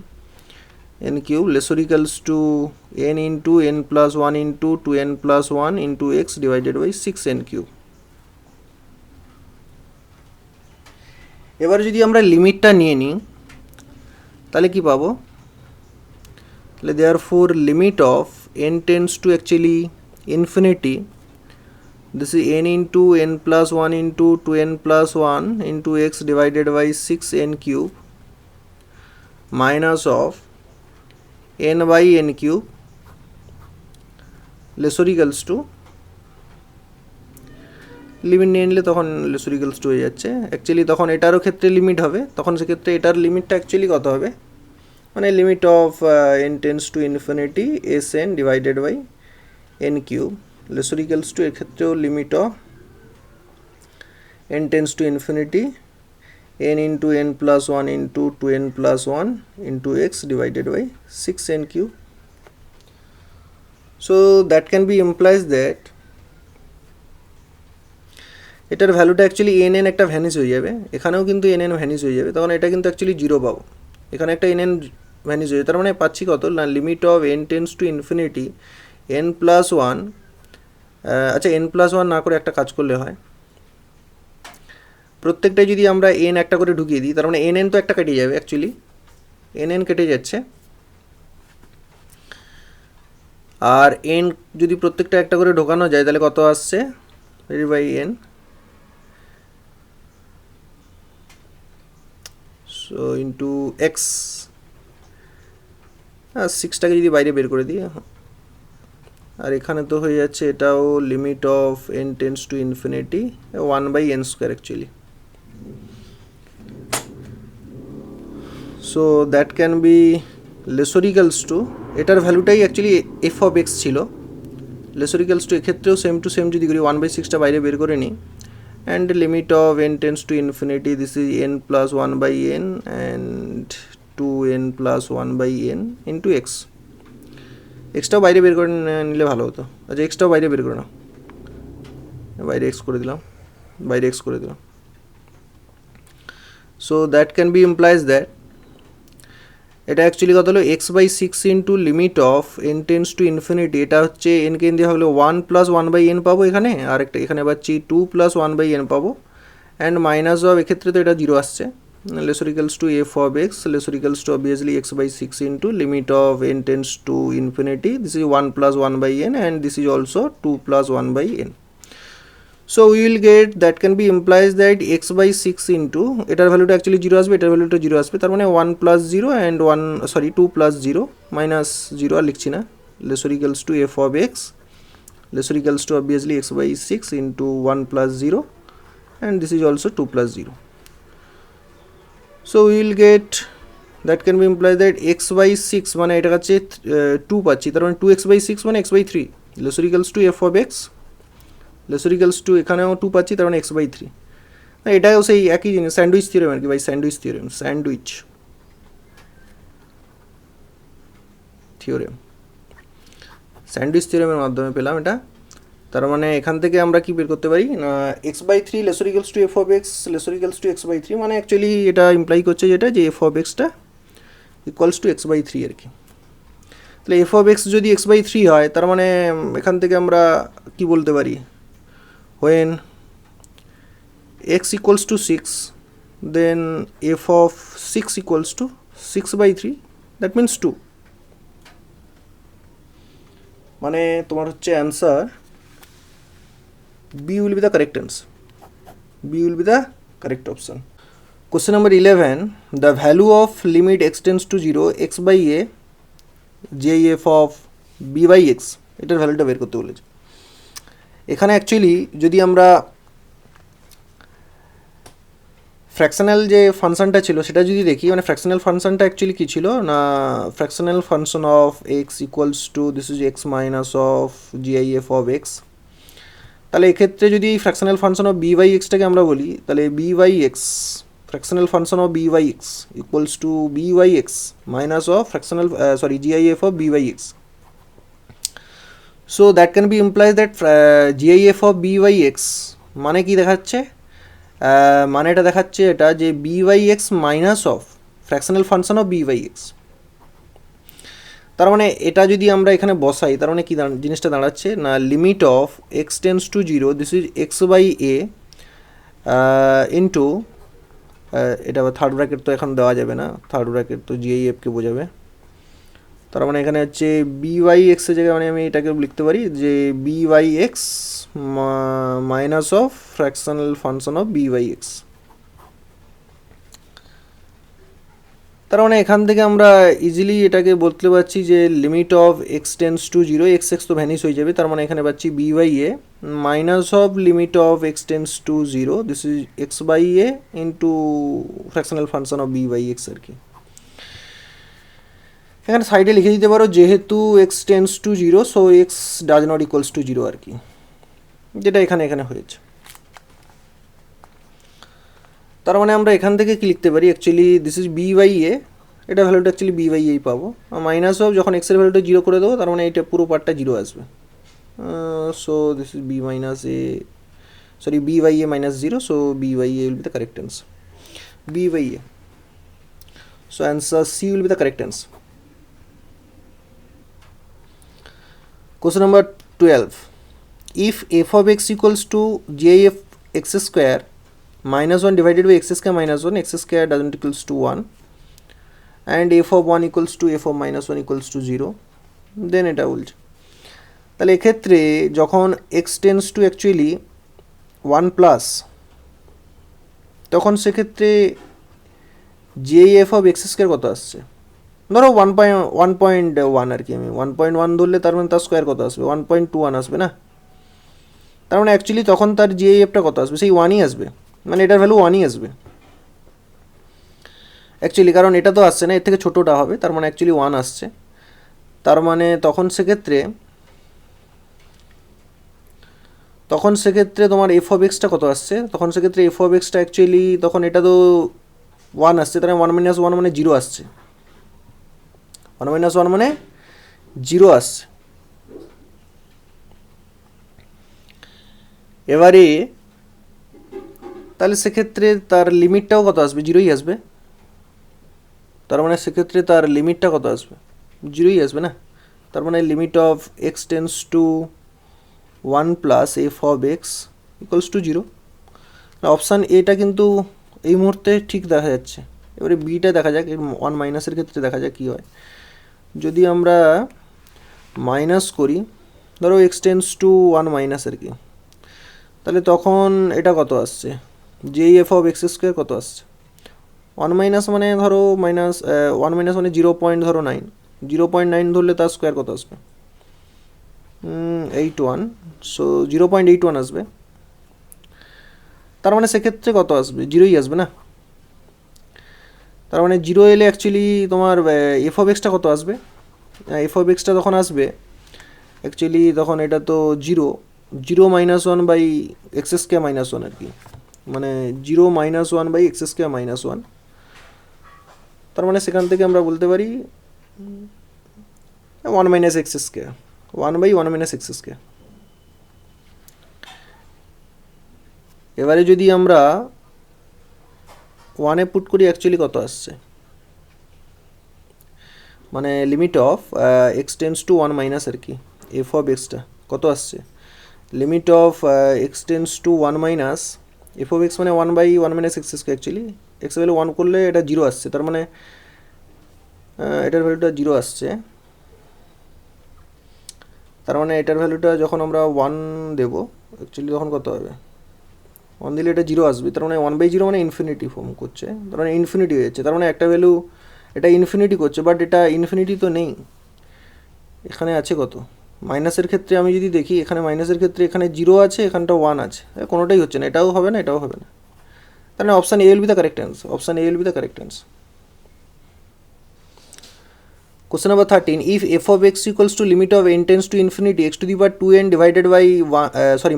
n cube less or equals to n into n plus 1 into 2n plus 1 into x divided by 6n cube. এবার যদি আমরা লিমিটটা নিয়ে নিই তাহলে কি পাবো, তাহলে therefore limit of n tends two actually infinity, this is n into n plus 1 into 2n plus 1 into x divided by 6n cube minus of n by n cube less or equals to, limit নিয়ে নিলে তখন less or equals to হয়ে যাচ্ছে, actually তখন এটারও ক্ষেত্রে limit হবে, তখন সেক্ষেত্রে এটার লিমিটটা অ্যাকচুয়ালি কত হবে, মানে limit of n tends to infinity S n divided by n cube less or equals to, এক্ষেত্রেও limit of n tends to infinity n into n plus 1 into 2n plus 1 into x divided by 6n cube. So that can be implies that এটার ভ্যালুটা actually n n একটা vanish হয়ে যাবে, এখানেও কিন্তু N N vanish হয়ে যাবে, তখন এটা কিন্তু অ্যাকচুয়ালি জিরো পাবো, এখানে একটা এন এন ভ্যানিশ হয়ে যাবে, তার মানে পাচ্ছি কত না, limit of n tends to infinity n plus 1, আচ্ছা n প্লাস 1 না করে একটা কাজ করলে হয়, প্রত্যেকটাই যদি আমরা n একটা করে ঢুকিয়ে দিই, তার মানে এন এন তো একটা কেটে যাবে, অ্যাকচুয়ালি এন এন কেটে যাচ্ছে, আর n যদি প্রত্যেকটা একটা করে ঢোকানো যায় তাহলে কত আসছে, by n, so into x, সিক্সটাকে যদি বাইরে বের করে দিই, আর এখানে তো হয়ে যাচ্ছে এটাও limit of n tends to infinity 1/n square actually. So that can be lesser equals to, এটার ভ্যালুটাই অ্যাকচুয়ালি এফ অফ এক্স ছিল, লেসর ইকালস টু এক্ষেত্রেও সেম টু সেম যদি করি 1/6টা বাইরে বের করে নিই, and limit of n tends to infinity this is n plus 1/n and 2n plus 1/n into x. এক্সটাও বাইরে বের করে নিলে ভালো হতো। আচ্ছা এক্সটাও বাইরে বের করে নাও, বাইরে এক্স করে দিলাম, বাইরে এক্স করে দিলাম। So that can be implies that এটা অ্যাকচুয়ালি কত হলো x/6 into limit of n tends to infinity, এটা হচ্ছে এনকে এন দিয়ে হলো 1 প্লাস 1/n পাবো এখানে, আর একটা এখানে পাচ্ছি 2 প্লাস 1/n পাবো, অ্যান্ড মাইনাস অফ এক্ষেত্রে তো এটা জিরো আসছে, lesser equals two F of x, lesser equals two obviously x/6 into limit of n tends to infinity, this is 1 plus 1/n and this is also 2 plus 1/n. So we will get that can be implies that x/6 into এটার ভ্যালুটা actually zero আসবে, এটার ভ্যালুটা zero আসবে, তার মানে 1 plus 0 and 2 plus 0 minus 0 আর লিখছি না, lesser equals two F of x, lesser equals two obviously x/6 into 1 plus 0 and this is also 2 plus 0. So we will get that can be implied that x/6 মানে এটা হচ্ছে 2 পাচ্ছি, তার মানে 2x/6 মানে x/3, lesser equals two F of x, lesser equals two এখানেও 2 পাচ্ছি, তার মানে x/3, এটাও সেই একই জিনিস, স্যান্ডউইচ থিওরেম আর কি ভাই, স্যান্ডউইচ থিওরেম, স্যান্ডউইচ থিওরেমের মাধ্যমে পেলাম এটা। তার মানে এখান থেকে আমরা কি বের করতে পারি না, x/3 lesser equals two F of x, lesser equals two x/3, মানে অ্যাকচুয়ালি এটা ইমপ্লাই করছে যেটা যে f of extra equals to x/3 আর কি। তাহলে এফ অফ এক্স যদি x/3 হয়, তার মানে এখান থেকে আমরা কি বলতে পারি, when x equals to 6 then f of 6 equals to 6/3, that means 2, মানে তোমার হচ্ছে answer B will be the correct answer, B will be the correct option. Question number 11, the value of limit x tends to 0 x/a gif of b/x, এটার ভ্যালুটা বের করতে বলেছে। এখানে actually যদি আমরা ফ্র্যাকশনাল যে ফাংশনটা ছিল সেটা যদি দেখি, মানে ফ্র্যাকশনাল ফাংশনটা অ্যাকচুয়ালি কী ছিল না, fractional function of x equals to this is x minus of GIF of x. তাহলে এক্ষেত্রে যদি ফ্র্যাকশনাল ফাংশন অফ b/xটাকে আমরা বলি, তাহলে b/x fractional function of b/x equals to b/x minus of fractional GIF of b/x. So that can be implies that GIF of b/x মানে কি দেখাচ্ছে, মানে এটা দেখাচ্ছে এটা যে b/x minus of fractional function of b/x। তার মানে এটা যদি আমরা এখানে বসাই, তার মানে কি জিনিসটা দাঁড়াচ্ছে না, limit of x tends to 0 this is x/a into, এটা আবার থার্ড ব্র্যাকেট তো এখন দেওয়া যাবে না, থার্ড ব্র্যাকেট তো জিআইএফকে বোঝাবে, তার মানে এখানে হচ্ছে b/x এর জায়গায় মানে আমি এটাকে লিখতে পারি যে b/x minus of fractional function of b/x। তার মানে এখান থেকে আমরা ইজিলি এটাকে বলতে পারছি যে limit of x tends to 0, x তো ভ্যানিশ হয়ে যাবে, তার মানে এখানে পাচ্ছি b/a minus of limit of x tends to 0 this is x/a into fractional function of b/x আর কি। এখানে সাইডে লিখে দিতে পারো যেহেতু x tends to 0 so x does not equals to 0 আর কি, যেটা এখানে হয়েছে। তার মানে আমরা এখান থেকে কি লিখতে পারি, অ্যাকচুয়ালি দিস ইজ b/a, এটা ভ্যালুটা অ্যাকচুয়ালি b/a পাবো, মাইনাস অফ যখন এক্সের ভ্যালুটা 0 করে দেবো, তার মানে এটা পুরো পার্টটা 0 আসবে। So this is b/a minus 0, so b/a will be the correct answer, b/a. So answer C will be the correct answer. Question number 12, if f of x equals to gif x square minus 1 divided by x square minus 1, x square doesn't equals to 1, and f of 1 equals to f of minus 1 equals to 0, then এটা বলছে। তাহলে এক্ষেত্রে যখন x tends to actually 1 plus, তখন সেক্ষেত্রে যেই F of x square কত আসছে, ধরো 1.1 আর কি, আমি 1.1 ধরলে তার মানে তার স্কোয়ার কত আসবে, 1.21 আসবে না। তার মানে অ্যাকচুয়ালি তখন তার জিএফটা কত আসবে, সেই 1ই আসবে, মানে এটার ভ্যালু 1ই আসবে অ্যাকচুয়ালি, কারণ এটা তো আসছে না, এর থেকে ছোটোটা হবে, তার মানে অ্যাকচুয়ালি 1 আসছে। তার মানে তখন সেক্ষেত্রে তোমার এফ অফ এক্সটা কত আসছে, তখন সেক্ষেত্রে এফ অফ এক্সটা অ্যাকচুয়ালি তখন এটা তো 1 আসছে, তার মানে 1 - 1 মানে 0 আসছে, 1 - 1 মানে 0 আসছে। এবারে তাহলে সেক্ষেত্রে তার লিমিটটাও কত আসবে, 0ই আসবে। তার মানে সেক্ষেত্রে তার লিমিটটা কত আসবে, 0ই আসবে না। তার মানে limit of x tends to 1 plus F of x equals to 0। Option এটা কিন্তু এই মুহূর্তে ঠিক দেখা যাচ্ছে। এবারে বিটা দেখা যাক, 1 মাইনাসের ক্ষেত্রে দেখা যাক কী হয়। যদি আমরা মাইনাস করি, ধরো এক্স টেন্স টু 1 মাইনাস আর কি, তাহলে তখন এটা কত আসছে, যেই এফ অফ এক্স স্কোয়ার কত আসছে, 1 মাইনাস মানে ধরো মাইনাস 1 মাইনাস মানে 0.9, 0.9 ধরলে তার স্কোয়ার কত আসবে, 81, সো 0.81 আসবে। তার মানে সেক্ষেত্রে কত আসবে, 0ই আসবে না। তার মানে 0 এলে অ্যাকচুয়ালি তোমার এফ অফ এক্সটা কত আসবে, এফ অফ এক্সটা তখন আসবে অ্যাকচুয়ালি তখন এটা তো 0 - 1 বাই এক্স স্কোয়ার মাইনাস 1 আর কি, মানে 0 - 1 বাই এক্স স্কোয়ার মাইনাস 1। তার মানে সেখান থেকে আমরা বলতে পারি 1 minus x square, 1/1 minus x square. এবারে যদি আমরা 1-এ পুট করি, অ্যাকচুয়ালি কত আসছে, মানে limit of x tends to 1 minus আর কি, এফ অফ এক্সটা কত আসছে, limit of x tends to 1 minus f of x মানে 1/1 minus x square, actually x value 1 করলে এটা 0 আসছে, তার মানে এটার ভ্যালুটা 0 আসছে। তার মানে এটার ভ্যালুটা যখন আমরা 1 দেবো অ্যাকচুয়ালি তখন কত হবে, 1 দিলে এটা 0 আসবে, তার মানে 1/0 মানে ইনফিনিটি ফর্ম করছে, তার মানে ইনফিনিটি হয়ে যাচ্ছে। তার মানে একটা ভ্যালু এটা ইনফিনিটি করছে, বাট এটা ইনফিনিটি তো নেই, এখানে আছে কত, মাইনাসের ক্ষেত্রে আমি যদি দেখি, এখানে মাইনাসের ক্ষেত্রে এখানে 0 আছে, এখানটা 1 আছে, কোনোটাই হচ্ছে না, এটাও হবে না এটাও হবে না। তাহলে option A will be the correct answer, option A will be the correct answer. Question number 13. If f of x equals to limit of n tends to infinity x to the power 2n divided by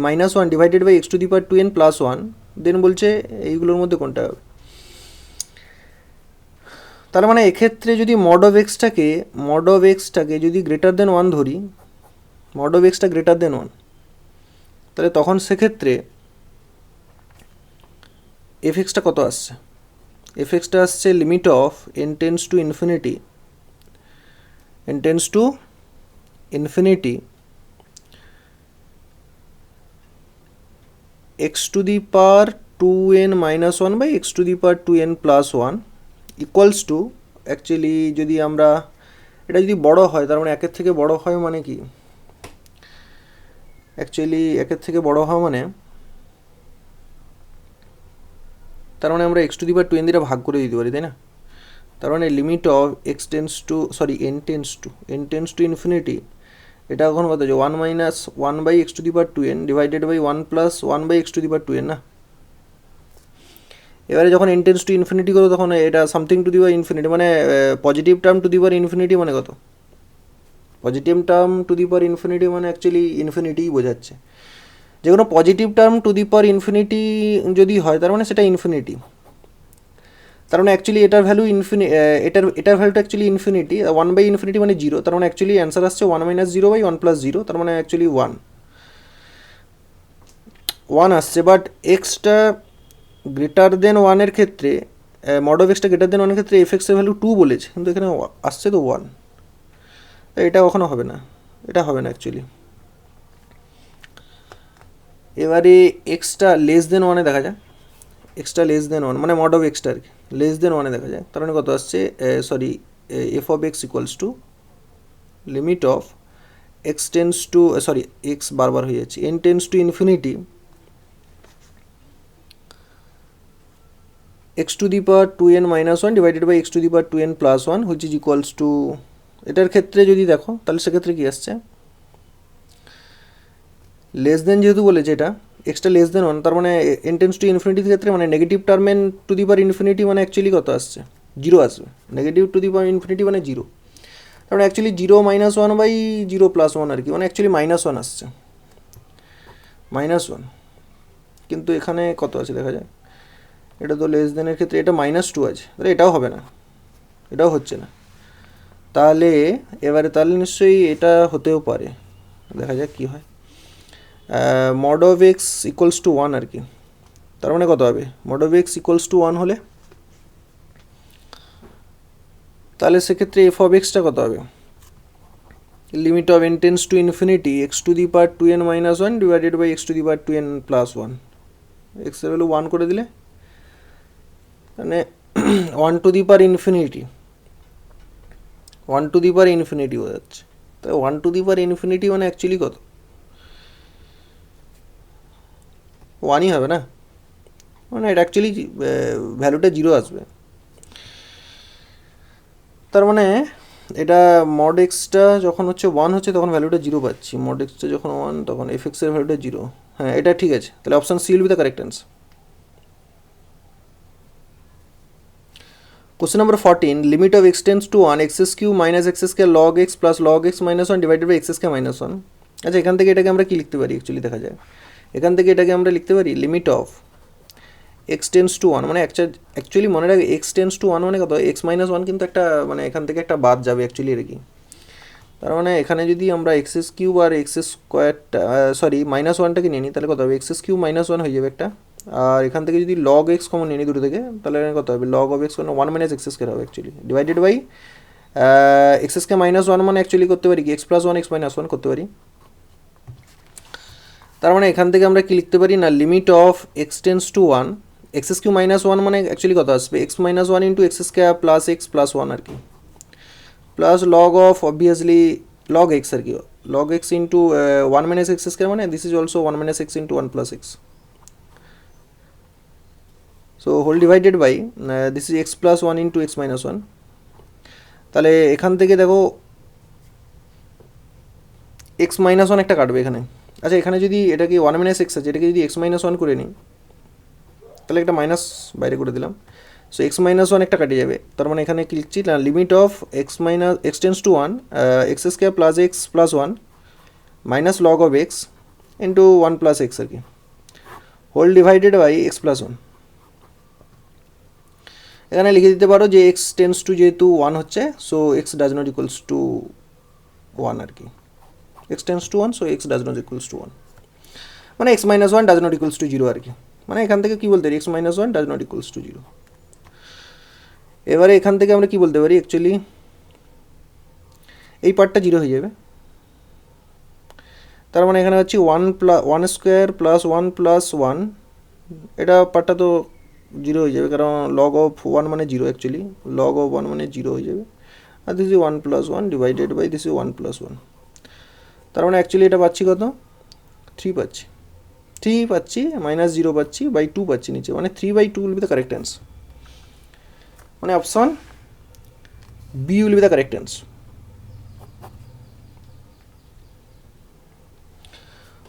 minus 1 divided by x to the power 2n plus 1, then বলছে এইগুলোর মধ্যে কোনটা হবে। তার মানে এক্ষেত্রে যদি mod of এক্সটাকে যদি গ্রেটার দেন 1 ধরি, মড অফ এক্সটা গ্রেটার দেন 1, তাহলে তখন সেক্ষেত্রে এফ এক্সটা কত আসছে, এফ এক্সটা আসছে limit of n tends to infinity x to the power 2n minus 1 by x to the power 2n plus 1 equals to, actually যদি আমরা এটা যদি বড় হয়, তার মানে একের থেকে বড় হয় মানে কি, অ্যাকচুয়ালি একের থেকে বড় হওয়া মানে তার মানে আমরা x to the power 2n দিয়ে ভাগ করে দিতে পারি, তাই না। তার মানে limit of x tends two n tends to infinity, এটা এখন কত হচ্ছে 1 minus 1 by x to the power 2n divided by 1 plus 1 by x to the power 2n না। এবারে যখন n টেন্স টু ইনফিনিটি করো, তখন এটা something to the power infinity, মানে positive term to the power infinity মানে কত, positive term to the power infinity মানে অ্যাকচুয়ালি ইনফিনিটিই বোঝাচ্ছে। যে কোনো positive term to the power infinity যদি হয়, তার মানে সেটা ইনফিনিটি। তার মানে অ্যাকচুয়ালি এটার ভ্যালু এটার ভ্যালুটা অ্যাকচুয়ালি ইনফিনিটি, 1/ইনফিনিটি মানে 0, তার মানে অ্যাকচুয়ালি অ্যান্সার আসছে 1 minus 0/1 plus 0, তার মানে অ্যাকচুয়ালি 1 আসছে। বাট এক্সটা গ্রেটার দেন 1-এর ক্ষেত্রে, মড অফ এক্সটা গ্রেটার দেন 1-এর ক্ষেত্রে এফ এক্সের ভ্যালু 2 বলেছে, কিন্তু এখানে আসছে তো 1, এটা কখনো হবে না, এটা হবে না অ্যাকচুয়ালি। এবারে এক্সটা লেস দেন 1-এ দেখা যায়, এক্সটা লেস দেন 1 মানে মড অফ এক্সটা আর কি লেস দেন 1-এ দেখা যায়, তার মানে কত আসছে, f of x equals to limit of x tends two x বারবার হয়ে যাচ্ছে, N tends to infinity x to the power 2n minus 1 divided by x to the power 2n plus 1 which is equals to, এটার ক্ষেত্রে যদি দেখো তাহলে সেক্ষেত্রে কি আসছে, লেস দেন যেহেতু বলেছে এটা এক্সটা লেস দেন 1, তার মানে n টেন্স টু ইনফিনিটির ক্ষেত্রে মানে negative term n to the power infinity মানে অ্যাকচুয়ালি কত আসছে, 0 আসবে। Negative two the power infinity মানে 0, তার মানে অ্যাকচুয়ালি 0 মাইনাস 1 বাই 0 প্লাস 1 আর কি, মানে অ্যাকচুয়ালি মাইনাস 1 আসছে, মাইনাস 1। কিন্তু এখানে কত আছে দেখা যায়, এটা তো লেস দেনের ক্ষেত্রে এটা -2 আছে, তাহলে এটাও হবে না, এটাও হচ্ছে না। তাহলে এবারে তাহলে নিশ্চয়ই এটা হতেও পারে, দেখা যাক কী হয়। Mod of x equals to 1 আর কি, তার মানে কত হবে, mod of x equals to 1 হলে তাহলে সেক্ষেত্রে এফ অফ এক্সটা কত হবে, limit of n tends to infinity x to the power 2n minus 1 divided by x to the power 2n plus 1, এক্সের ভ্যালু 1 করে দিলে মানে 1 to the power infinity, 1 to the power infinity হয়ে যাচ্ছে। তাই 1 টু দি পাওয়ার ইনফিনিটি মানে actually কত, 1ই হবে না, মানে এটা অ্যাকচুয়ালি ভ্যালুটা 0 আসবে। তার মানে এটা মড এক্সটা যখন হচ্ছে 1 হচ্ছে তখন ভ্যালুটা 0 পাচ্ছি, মড এক্সটা যখন 1 তখন এফ এক্সের ভ্যালুটা 0। হ্যাঁ এটা ঠিক আছে, তাহলে option C will be the correct answer. Question number 14, limit of x tends to 1 x cube minus x square log x plus log x minus 1 divided by x square minus 1। আচ্ছা এখান থেকে এটাকে আমরা কি লিখতে পারি, অ্যাকচুয়ালি দেখা যায় এখান থেকে এটাকে আমরা লিখতে পারি limit of x tends to 1, মানে অ্যাকচুয়ালি মনে রাখবে x টেন্স টু 1 মানে কত, x মাইনাস 1 কিন্তু একটা মানে এখান থেকে একটা বাদ যাবে অ্যাকচুয়ালি এটা কি, তার মানে এখানে যদি আমরা এক্স কিউব আর এক্স স্কোয়ারটা সরি মাইনাস 1টাকে নিয়ে নিই তাহলে কত হবে, এক্স কিউব মাইনাস 1 হয়ে যাবে একটা, আর এখান থেকে যদি লগ এক্স কমন নিয়ে নিই দুটো থেকে তাহলে কত হবে, log of x 1 minus x square হবে actually, divided by x square minus 1 মানে অ্যাকচুয়ালি করতে পারি কি এক্স প্লাস 1 এক্স মাইনাস 1 করতে পারি। তার মানে এখান থেকে আমরা কি লিখতে পারি না, limit of x tends to 1 x cube minus 1 মানে অ্যাকচুয়ালি কত আসবে, x minus 1 into x square plus x plus 1 আর কি, plus log of obviously log x আর কি, log x into 1 minus x square মানে this is also 1 minus x into 1 plus x, so whole divided by this is x plus 1 into x minus 1। তাহলে এখান থেকে দেখো x minus 1 একটা কাটবে এখানে, আচ্ছা এখানে যদি এটাকে 1 minus x আছে এটাকে যদি x minus 1 করে নিই তাহলে একটা মাইনাস বাইরে করে দিলাম, সো এক্স মাইনাস 1 একটা কাটে যাবে, তার মানে এখানে কি লিখছি না, limit of x minus x tends to 1 x square plus x plus 1 minus log of x into 1 plus x আর কি, whole divided by x plus 1। এখানে লিখে দিতে পারো যে এক্স টেন্স টু যেহেতু 1 হচ্ছে so x does not equals to 1 আর কি, x tends to 1 so x does not equals to 1, মানে x minus 1 does not equals to 0 আর কি, মানে এখান থেকে কী বলতে পারি x minus 1 does not equals to 0। এবারে এখান থেকে আমরা কি বলতে পারি, অ্যাকচুয়ালি এই পার্টটা 0 হয়ে যাবে, তার মানে এখানে হচ্ছে 1 স্কোয়ার প্লাস 1 প্লাস 1, এটা পার্টটা তো 0 হয়ে যাবে কারণ লগ অফ 1 মানে 0 অ্যাকচুয়ালি, লগ অফ 1 মানে 0 হয়ে যাবে, আর this is 1 plus 1 divided by this is 1 plus 1, তার মানে অ্যাকচুয়ালি এটা পাচ্ছি কত 3 পাচ্ছি, 3 পাচ্ছি মাইনাস 0 পাচ্ছি বাই 2 পাচ্ছি নিচে, মানে 3/2 will be the correct answer, মানে option B will be the correct answer.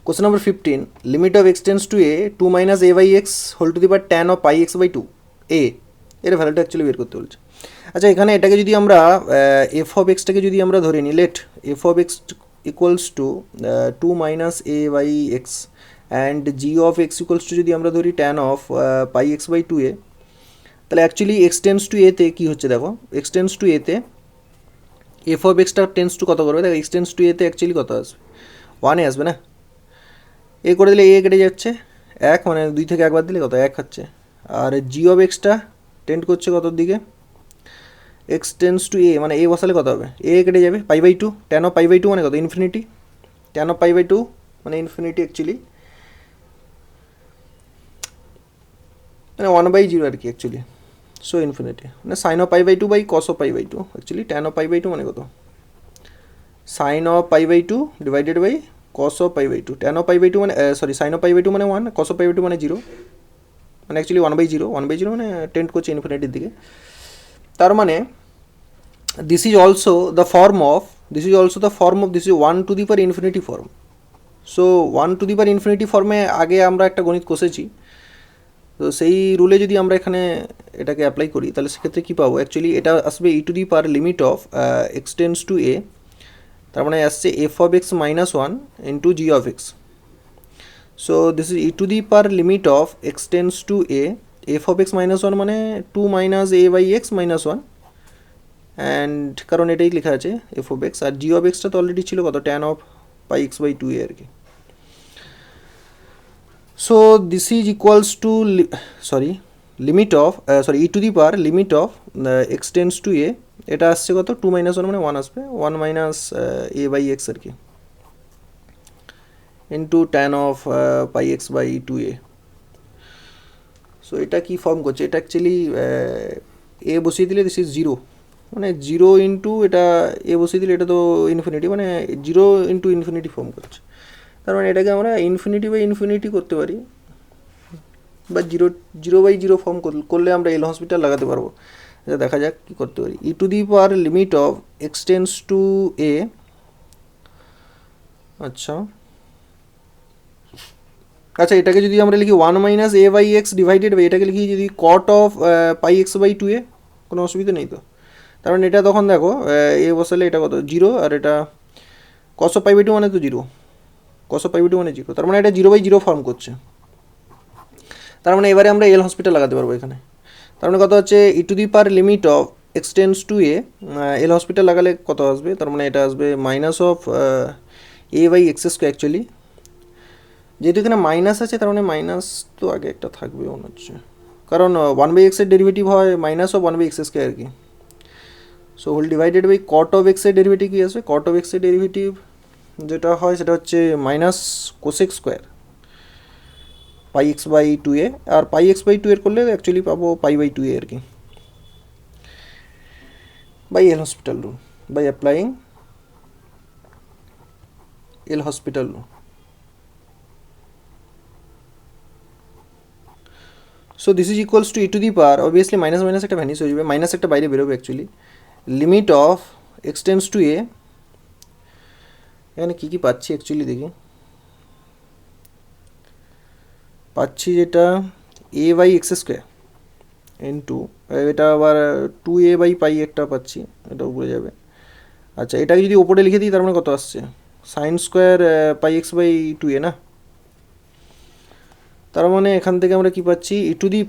Question number 15, limit of x tends to a 2 minus a by x whole to the power tan of pi x by 2 a এর ভ্যালুটা actually বের করতে বলছে। আচ্ছা এখানে এটাকে যদি আমরা এফ অফ এক্সটাকে যদি আমরা ধরে নিই, let f of x equals to 2 minus a by x and g of x equals to যদি আমরা ধরি tan of pi x by 2 a, তাহলে অ্যাকচুয়ালি এক্স টেন্স টু এতে কী হচ্ছে দেখো, এক্স টেন্স টু এতে এফ অফ এক্সটা টেন্স টু কত করবে, দেখো এক্স টেন্স টু এতে অ্যাকচুয়ালি কত আসবে, 1 আসবে না, এ করে দিলে এ কেটে যাচ্ছে 1, মানে 2 থেকে একবার দিলে কত 1 হচ্ছে, আর জি অফ এক্সটা টেন্ড করছে কতর দিকে, এক্স টেন্স টু এ মানে এ বসালে কত হবে, এ কেটে যাবে π/2, ট্যান অফ π/2 মানে কত ইনফিনিটি, ট্যান অফ π/2 মানে ইনফিনিটি অ্যাকচুয়ালি, মানে 1/0 আর কি অ্যাকচুয়ালি, সো ইনফিনিটি মানে sine of π/2 by cos of π/2, actually tan of π/2 মানে কত sine of π/2 divided by cos of pi by 2, tan of pi by 2 মানে sorry sin of pi by 2 মানে 1, cos of pi by 2 মানে 0, মানে actually 1/0, 1/0 মানে tend করছে ইনফিনিটির দিকে। তার মানে this is also the form of this is 1 to the power infinity form. So 1 to the power infinity ফর্মে আগে আমরা একটা গণিত কষেছি, তো সেই রুলে যদি আমরা এখানে এটাকে অ্যাপ্লাই করি তাহলে সেক্ষেত্রে কী পাবো, অ্যাকচুয়ালি এটা আসবে e to the power limit of x tends to a, তার মানে আসছে f of x minus 1 into g of x. So this is e to the power limit of x tends to a, f of x minus 1 মানে 2 minus a by x minus 1, and কারণ এটাই লেখা আছে f of x, আর g of এক্সটা তো already ছিল কত, tan of pi x by 2 এ আর কি। So this is equals to limit of e to the power limit of x tends to a, এটা আসছে কত 2 মাইনাস 1 মানে 1 আসবে, 1 মাইনাস a বাই এক্স আর কি, into tan of pi x by 2a। So এটা কি ফর্ম করছে, এটা অ্যাকচুয়ালি এ বসিয়ে দিলে দিস ইজ 0, মানে 0 ইন্টু এটা এ বসিয়ে দিলে এটা তো ইনফিনিটি, মানে 0 ইন্টু ইনফিনিটি ফর্ম করছে। তার মানে এটাকে আমরা ইনফিনিটি বাই ইনফিনিটি করতে পারি, বা 0/0 ফর্ম করলে আমরা এল হসপিটাল লাগাতে পারবো। এটা দেখা যাক কী করতে পারি। E to the power limit of x tends to a, আচ্ছা আচ্ছা এটাকে যদি আমরা লিখি 1 minus a by x divided by, এটাকে লিখি যদি cot of pi x by 2a, কোনো অসুবিধা নেই তো। তার মানে এটা তখন দেখো এ বসালে এটা কত 0, আর এটা কস অফ পাই বাই 2 মানে তো 0, কস অফ পাই বাই 2 মানে 0, তার মানে এটা 0/0 ফর্ম করছে। তার মানে এবারে আমরা এল হসপিটাল লাগাতে পারবো এখানে। তার মানে কত হচ্ছে e to the power limit of x tends to a, L'Hospital লাগালে কত আসবে, তার মানে এটা আসবে minus of a by x square. Actually যেহেতু এখানে মাইনাস আছে তার মানে মাইনাস তো আগে একটা থাকবে মনে হচ্ছে, কারণ 1/x-এর ডেরিভেটিভ হয় মাইনাস অফ 1/x স্কোয়ার আর কি। So whole divided by cot of এক্সের ডেরিভেটিভ কী আসবে, কট অফ এক্সের ডেরিভেটিভ যেটা হয় সেটা হচ্ছে minus cosec square pi x by 2a, আর পাই এক্স বাই 2 এর করলে অ্যাকচুয়ালি পাবো পাই বাই 2a আর কি, by L'Hospital rule, by applying L'Hospital rule. So this is equals to e to the power, obviously minus minus একটা vanish হয়ে যাবে, minus একটা বাইরে বেরোবে actually, limit of x tends to a, এখানে কী কী পাচ্ছি অ্যাকচুয়ালি দেখি, পাচ্ছি যেটা a by x square into, এটা আবার 2a বাই পাই একটা পাচ্ছি, এটা উপরে যাবে। আচ্ছা এটাকে যদি ওপরে লিখে দিই তার মানে কত আসছে, sine square pi x by 2a না, তার মানে এখান থেকে আমরা কি পাচ্ছি ই টু দি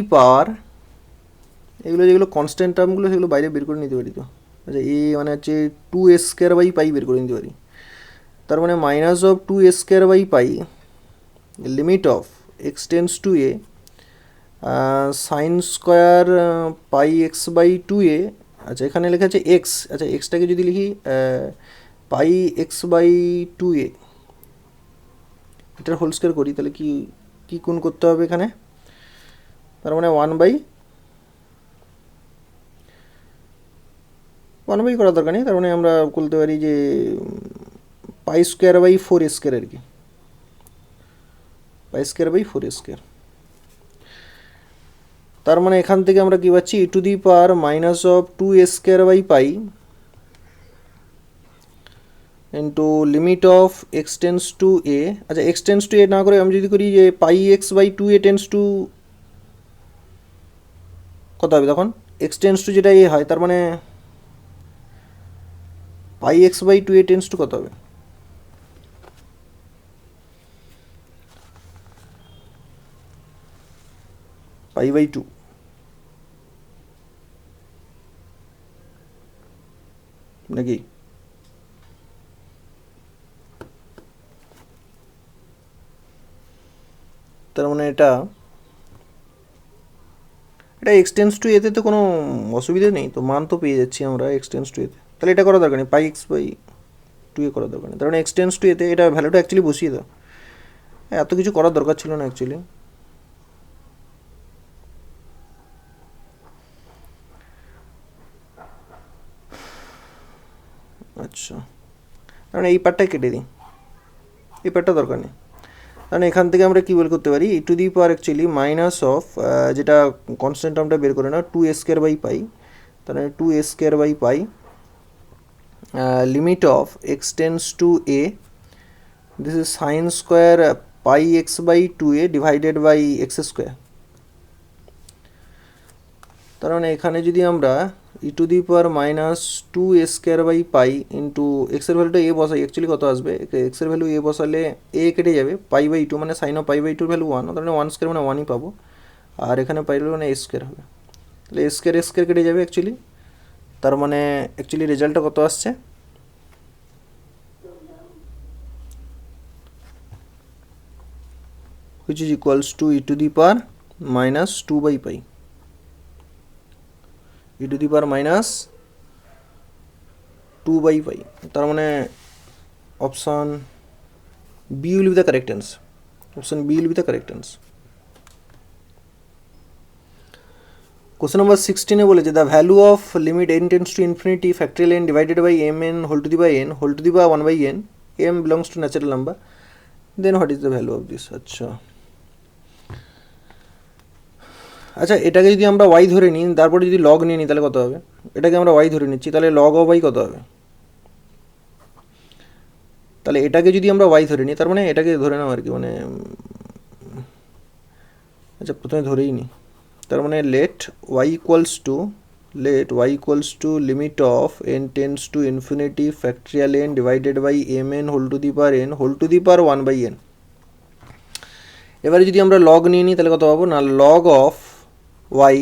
পাওয়ার এগুলো যেগুলো কনস্ট্যান্ট টার্মগুলো সেগুলো বাইরে বের করে নিতে পারি তো। আচ্ছা এ মানে হচ্ছে 2a স্কোয়ার বাই পাই বের করে নিতে পারি, তার মানে minus of 2a square by pi limit of x tends to a sine square pi x by 2a। আচ্ছা এখানে লেখা আছে এক্স, আচ্ছা এক্সটাকে যদি লিখি পাই এক্স বাই 2a, এটার হোল স্কোয়ার করি তাহলে কি কি গুণ করতে হবে এখানে, তার মানে 1/, করার দরকার নেই, তার মানে আমরা বলতে পারি যে pi square by 4a square আর কি, pi square by 4a square. তার মানে এখান থেকে আমরা কী পাচ্ছি e to the power minus of 2a square by pi into limit of x tends to a. আচ্ছা এক্স টেন্স টু এ না করে আমি যদি করি যে pi x by 2a tends to কত হবে, তখন এক্স টেন্স টু যেটা এ হয় তার মানে pi x by 2a tends to কত হবে, পাই বাই 2 নাকি। তার মানে এটা এক্সটেন্স টু এতে তো কোনো অসুবিধা নেই তো, মান তো পেয়ে যাচ্ছি আমরা এক্সটেন্স টু এতে, তাহলে এটা করা দরকার নেই, পাই এক্স বাই 2a করার দরকার নেই, তার মানে এক্সটেন্স টু এতে এটা ভ্যালুটা অ্যাকচুয়ালি বসিয়ে দাও, এত কিছু করার দরকার ছিল না অ্যাকচুয়ালি। আচ্ছা কারণ এই পার্টটাই কেটে দিই, এই পার্টটা দরকার নেই। কারণ এখান থেকে আমরা কী বের করতে পারি, e to the power actually minus of যেটা কনস্ট্যান্ট টার্মটা বের করে না, 2a² বাই পাই, তাহলে 2a² by pi limit of x tends to a, this is sine square pi x by 2a divided by x square. তার মানে এখানে যদি আমরা e to the power minus 2a² by pi into এক্সের ভ্যালুটা এ বসাই, actually কত আসবে, এক্সের ভ্যালু এ বসালে এ কেটে যাবে, পাই বাই 2 মানে sine of pi by 2 value 1, তার মানে 1² মানে 1ই পাবো, আর এখানে পাই মানে a² হবে, তাহলে a² কেটে যাবে অ্যাকচুয়ালি। তার মানে অ্যাকচুয়ালি রেজাল্টটা কত আসছে, which is equals to e to the power minus 2 by pi, e to the power minus 2 by pi, তার মানে option B will be the correct answer, option B will be the correct answer। Question number 16 বলেছে the value of limit n tends to infinity factorial n divided by mn whole to the by n whole to the power 1 by n, m belongs to natural number, then what is the value of this. আচ্ছা আচ্ছা, এটাকে যদি আমরা y ধরে নিই, তারপরে যদি log নিয়ে নিই তাহলে কত হবে, এটাকে আমরা y ধরে নিচ্ছি, তাহলে লগ অফ y কত হবে, তাহলে এটাকে যদি আমরা y ধরে নিই, তার মানে এটাকে ধরে নাও আর কি, মানে আচ্ছা প্রথমে ধরেই নিই, তার মানে let y equals to limit of n tends to infinity factorial n divided by mn whole to the power n whole to the power 1 by n। এবারে যদি আমরা লগ নিয়ে নিই তাহলে কত পাবো না, লগ অফ y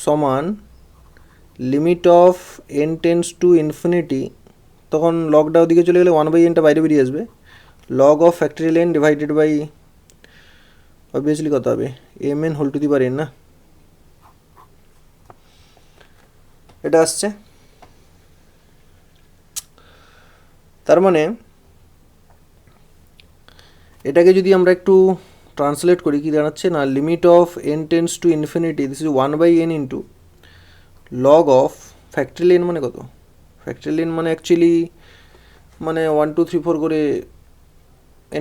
সমান limit of n tends to infinity, তখন লগটা ওদিকে চলে গেলে 1 বাই nটা বাইরে বেরিয়ে আসবে, log of factorial n divided by obviously কত হবে mn whole to the power n না, এটা আসছে। তার মানে এটাকে যদি আমরা একটু ট্রান্সলেট করি, কি দাঁড়াচ্ছে না, limit of n tends to infinity this is 1 by n into log of factorial n মানে কত, ফ্যাক্টরিয়াল n মানে অ্যাকচুয়ালি মানে 1 2 3 4 করে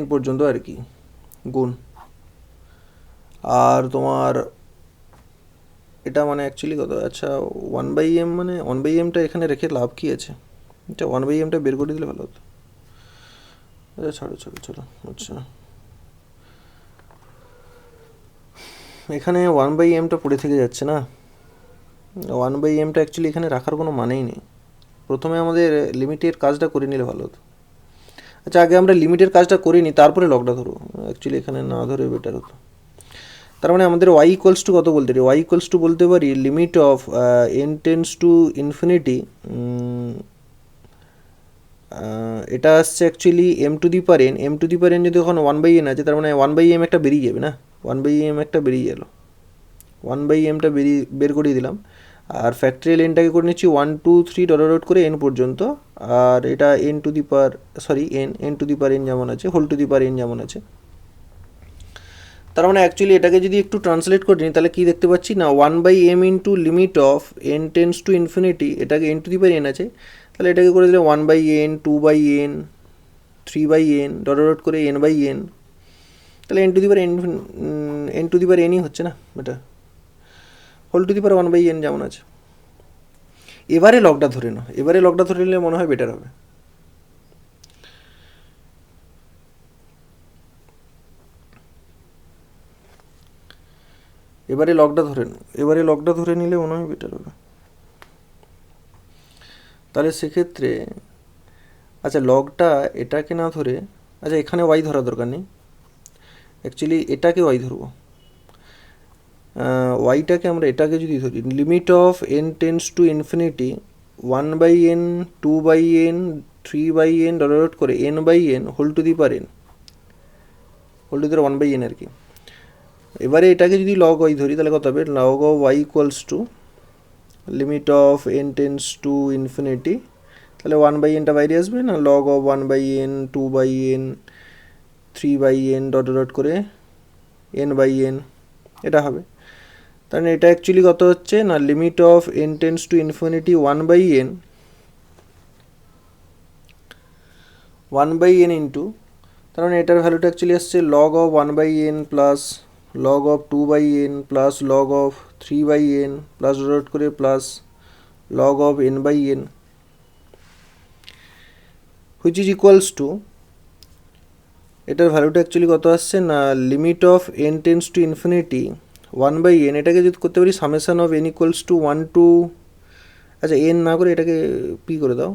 n পর্যন্ত আর কি গুণ, আর তোমার এটা মানে অ্যাকচুয়ালি কত, আচ্ছা 1 বাই m মানে 1 বাই mটা এখানে রেখে লাভ কী আছে, এটা 1 বাই mটা বের করে দিলে ভালো হতো, আচ্ছা ছাড়ো। আচ্ছা এখানে 1 বাই mটা পড়ে থেকে যাচ্ছে না, 1 বাই mটা অ্যাকচুয়ালি এখানে রাখার কোনো মানেই নেই, প্রথমে আমাদের লিমিটের কাজটা করে নিলে ভালো হতো। আচ্ছা আগে আমরা লিমিটের কাজটা করে নিই, তারপরে লগটা ধরবো, অ্যাকচুয়ালি এখানে না ধরে বেটার হতো। তার মানে আমাদের y ইকুয়ালস টু কত বলতে পারি, y ইকুয়ালস টু বলতে পারি limit of n tends to infinity, এটা আসছে actually m two the power n, m two the power n যদি এখন 1 বাই n আছে, তার মানে 1 বাই m একটা বেরিয়ে যাবে না, 1 বাই m একটা বেরিয়ে গেল, 1 বাই mটা বের করে দিলাম, আর ফ্যাক্টরিয়াল nটাকে করে নিচ্ছি 1 2 3 ডট করে n পর্যন্ত, আর এটা n to the power n to the power n যেমন আছে whole to the power n যেমন আছে। তার মানে অ্যাকচুয়ালি এটাকে যদি একটু ট্রান্সলেট করে নিই তাহলে কী দেখতে পাচ্ছি না, 1 by m into limit of n tends to infinity, এটাকে n to the power n আছে, তাহলে এটাকে করে দিলে 1 by n 2 by n 3 by n dot করে n বাই n, তাহলে n to the power n to the power nই হচ্ছে না, এটা whole to the power 1 by n যেমন আছে। এবারে লগটা ধরে নাও, এবারে লগটা ধরে নিলে মনে হয় বেটার হবে। এবারে লগটা ধরে নিলে মনে হয় বেটার হবে। তাহলে সেক্ষেত্রে আচ্ছা লগটা এটাকে না ধরে, আচ্ছা এখানে y ধরা দরকার নেই, অ্যাকচুয়ালি এটাকে y ধরবো, ওয়াইটাকে আমরা এটাকে যদি ধরি limit of n tends to infinity 1 by n 2 by n 3 by n dot করে n by n whole to the power n whole to the power 1 by n আর কি। এবারে এটাকে যদি লগ ওয়াই ধরি তাহলে কত হবে, log of y equals to limit of n tends to infinity, তাহলে 1 বাই nটা বাইরে আসবে না, log of 1 by n 2 by n 3 by n dot করে n বাই n এটা হবে। তাহলে এটা অ্যাকচুয়ালি কত হচ্ছে না, limit of n tends to infinity 1 by n 1/n into, তার মানে এটার ভ্যালুটা অ্যাকচুয়ালি আসছে log of 1/n plus log of 2/n plus log of 3/n plus dot করে plus log of n/n, which is equals to, এটার ভ্যালুটা actually কত আসছে না limit of n tends to infinity 1/n, এটাকে যদি করতে পারি summation of n equals to 1 to, আচ্ছা n না করে এটাকে p করে দাও,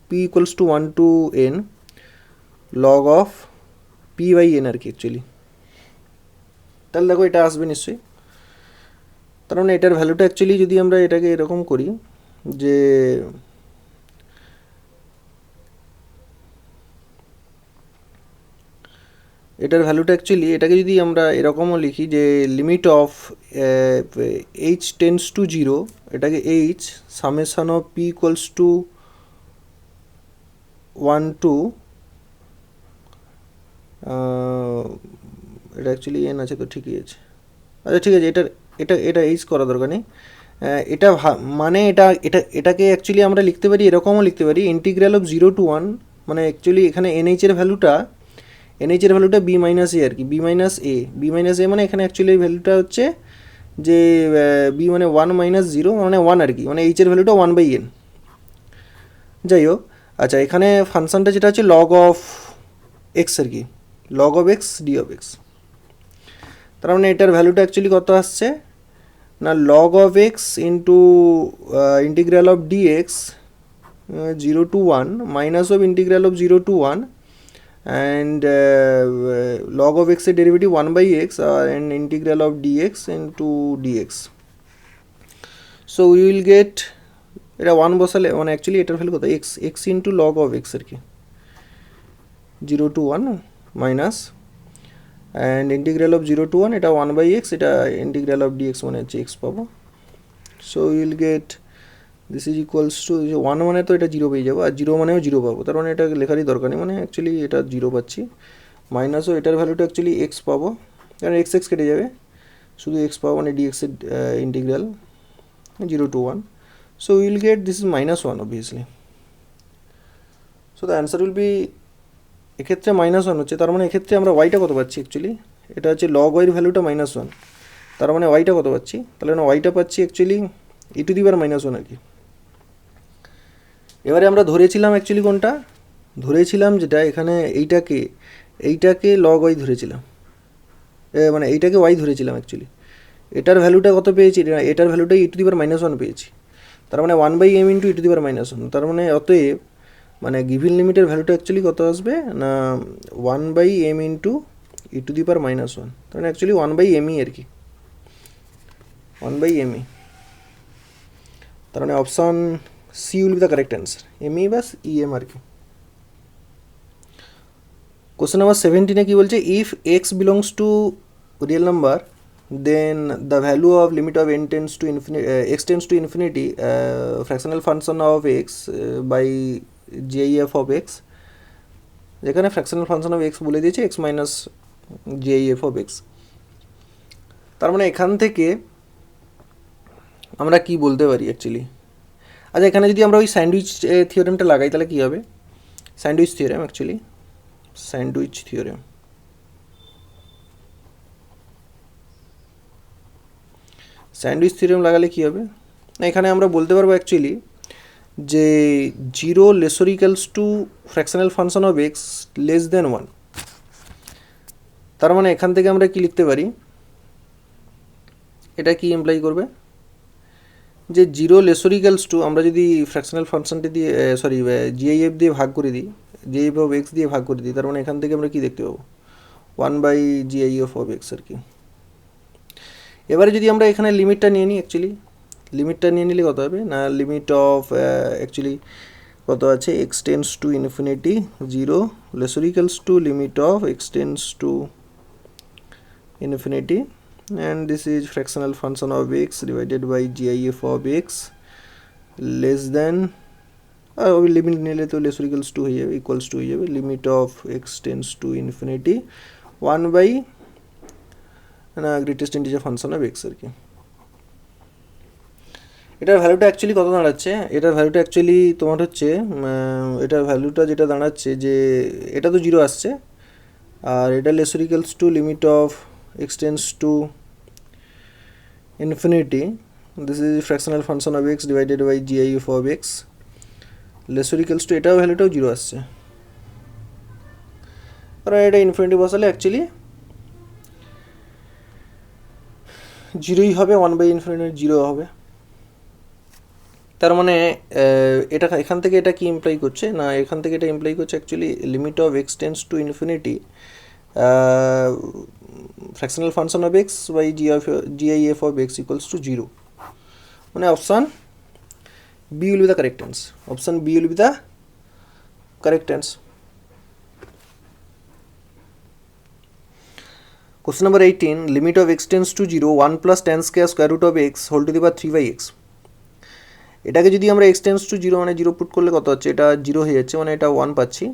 p equals to 1 to n log of p/n আর কি অ্যাকচুয়ালি। তাহলে দেখো এটা আসবে নিশ্চয়ই। তার মানে এটার ভ্যালুটা অ্যাকচুয়ালি যদি আমরা এটাকে এরকম করি যে এটার ভ্যালুটা অ্যাকচুয়ালি এটাকে যদি আমরা এরকমও লিখি যে limit of h tends to 0, এটাকে h summation of p equals to 1 to, এটা অ্যাকচুয়ালি n আছে তো ঠিকই আছে, আচ্ছা ঠিক আছে, এটা h করা দরকার নেই। এটা মানে এটাকে অ্যাকচুয়ালি আমরা লিখতে পারি এরকমও লিখতে পারি ইন্টিগ্রাল অফ 0 টু 1, মানে অ্যাকচুয়ালি এখানে nh এর ভ্যালুটা b মাইনাস এ আর কি, b মাইনাস এ মানে এখানে অ্যাকচুয়ালি ভ্যালুটা হচ্ছে যে b মানে 1 মাইনাস 0 মানে 1 আর কি, মানে h এর ভ্যালুটা 1/n। যাই হোক, আচ্ছা এখানে ফাংশনটা যেটা হচ্ছে লগ অফ এক্স আর কি, log of x d of x, তার মানে এটার ভ্যালুটা অ্যাকচুয়ালি কত আসছে না log of x into integral of d x 0 to 1 minus of integral of 0 to 1 and log of x এর derivative 1/x and integral of dx into dx, so we will get, এটা 1 বসালে মানে অ্যাকচুয়ালি এটার value কত x into log of x আর কি 0 to 1 minus and integral of 0 to 1 এটা 1/x, এটা ইন্টিগ্রাল অফ dx মানে হচ্ছে x পাবো, so will get this is equals to 1 মানে তো এটা 0 পেয়ে যাবো, আর 0 মানেও 0 পাবো, তার মানে এটা লেখারই দরকার নেই, মানে অ্যাকচুয়ালি এটা 0 পাচ্ছি, মাইনাসও এটার ভ্যালুটা অ্যাকচুয়ালি x পাবো, কারণ x কেটে যাবে, শুধু x পাবো মানে dx এর integral 0 to 1, so will get this is -1 obviously, so the answer will be, এক্ষেত্রে -1 হচ্ছে, তার মানে এক্ষেত্রে আমরা ওয়াইটা কত পাচ্ছি অ্যাকচুয়ালি, এটা হচ্ছে লগ ওয়াইয়ের ভ্যালুটা -1, তার মানে ওয়াইটা কত পাচ্ছি, তাহলে না ওয়াইটা পাচ্ছি অ্যাকচুয়ালি e⁻−1 আর কি। এবারে আমরা ধরেছিলাম অ্যাকচুয়ালি কোনটা ধরেছিলাম, যেটা এখানে এইটাকে লগ ওয়াই ধরেছিলাম, মানে এইটাকে ওয়াই ধরেছিলাম অ্যাকচুয়ালি, এটার ভ্যালুটা কত পেয়েছি, এটার ভ্যালুটা e⁻−1 পেয়েছি, তার মানে 1/m ইন্টু e⁻−1, তার মানে অতএব মানে গিভেন লিমিটের ভ্যালুটা অ্যাকচুয়ালি কত আসবে না 1/m ইন্টু e⁻−1, তার মানে অ্যাকচুয়ালি 1/m আর কি, 1/m, তার মানে option C will be the correct answer, M E বাস ইএম আর কি। কোশ্চেন নাম্বার 17 কি বলছে, if x belongs to real number then the value of limit of n tends to infinity x tends to infinity fractional function of x by GIF of x, যেখানে fractional function of x বলে দিয়েছে x minus GIF of x, তার মানে এখান থেকে আমরা কি বলতে পারি অ্যাকচুয়ালি, আচ্ছা এখানে যদি আমরা ওই স্যান্ডউইচ থিওরেমটা লাগাই তাহলে কী হবে, sandwich theorem actually, sandwich theorem, sandwich theorem লাগালে কী হবে না, এখানে আমরা বলতে পারবো অ্যাকচুয়ালি যে 0 lesser equals to fractional function of x less than 1, তার মানে এখান থেকে আমরা কি লিখতে পারি, এটা কি ইমপ্লাই করবে যে 0 লেসর ইকুয়ালস টু, আমরা যদি ফ্র্যাকশনাল ফাংশনটি দিয়ে সরি জিআইএফ দিয়ে ভাগ করে দিই, জিআইএফ অফ এক্স দিয়ে ভাগ করে দিই, তার মানে এখান থেকে আমরা কি দেখতে পাবো 1/জিআইএফ অফ এক্স আর কি। এবারে যদি আমরা এখানে লিমিটটা নিয়ে নিই অ্যাকচুয়ালি, লিমিটটা নিয়ে নিলে কত হবে না লিমিট অফ অ্যাকচুয়ালি কত আছে x tends to infinity 0 lesser equals to limit of x tends to infinity and this is fractional function of x divided by GIF of x less than limit নিলে তো less equals to হয়ে যাবে, equals to হয়ে যাবে limit of x tends to infinity 1 greatest integer function of x আর কি। এটার ভ্যালুটা অ্যাকচুয়ালি কত দাঁড়াচ্ছে, এটার ভ্যালুটা অ্যাকচুয়ালি তোমার হচ্ছে এটার ভ্যালুটা যেটা দাঁড়াচ্ছে যে এটা তো 0 আসছে, আর এটা less equals to limit of x tends to infinity, this is fractional function of x divided by GIF of x, less equals to এটাও ভ্যালুটাও 0 আসছে, কারণ এটা ইনফিনিটি বসালে অ্যাকচুয়ালি 0ই হবে, 1/∞ 0 হবে। তার মানে এটা এখান থেকে এটা কি ইমপ্লাই করছে না, এখান থেকে এটা ইমপ্লাই করছে actually limit of x tends to infinity fractional function of x by GIF of x equals to 0, মানে option B will be the correct answer, option B will be the correct answer. Question number 18, limit of x tends to 0, 1 plus tan square root of x whole to the power 3/x। এটাকে যদি আমরা x tends to 0 মানে 0 put করলে কত হচ্ছে, এটা 0 হয়ে যাচ্ছে, মানে এটা 1 পাচ্ছি,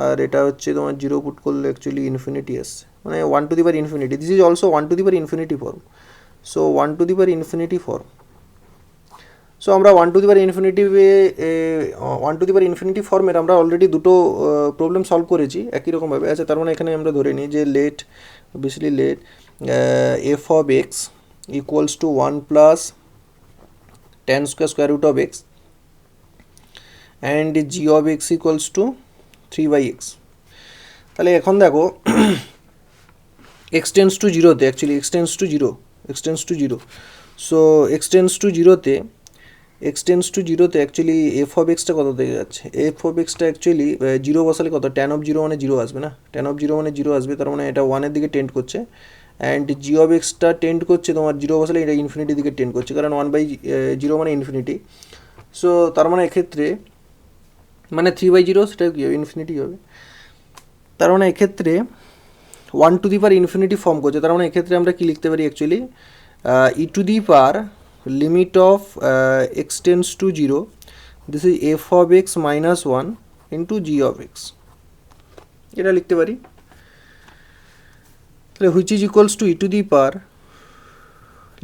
আর এটা হচ্ছে তোমার 0 পুট করলে অ্যাকচুয়ালি ইনফিনিটি আসছে, মানে 1 to the power infinity, this is also 1 to the power infinity form, so 1 to the power infinity form. So আমরা 1 to the power infinity 1 to the power infinity ফর্মের আমরা অলরেডি দুটো problem solve করেছি একই রকমভাবে। আচ্ছা, তার মানে এখানে আমরা ধরে নিই যে let basically let f of x equals to 1 plus tan square root of x and g of x equals to 3/x। তাহলে এখন দেখো x tends to 0 তে actually x tends to 0, so x tends to 0 তে actually f of এক্সটা কত থেকে যাচ্ছে, F of extra actually 0 বসালে কত, tan of 0 মানে 0 আসবে না, tan of 0 মানে 0 আসবে, তার মানে এটা 1-এর দিকে টেন্ড করছে, অ্যান্ড জি অফ এক্সটা টেন্ড করছে তোমার 0 বসালে এটা ইনফিনিটির দিকে টেন্ড করছে, কারণ 1/0 মানে ইনফিনিটি, সো তার মানে এক্ষেত্রে মানে 3/0 সেটা কী হবে, ইনফিনিটি হবে, তার মানে এক্ষেত্রে 1 to the power infinity form করছে, তার মানে এক্ষেত্রে আমরা কি লিখতে পারি actually e to the power limit of x tends to 0, this is f of x minus 1 into g of x, এটা লিখতে পারি। তাহলে which is equals to e to the power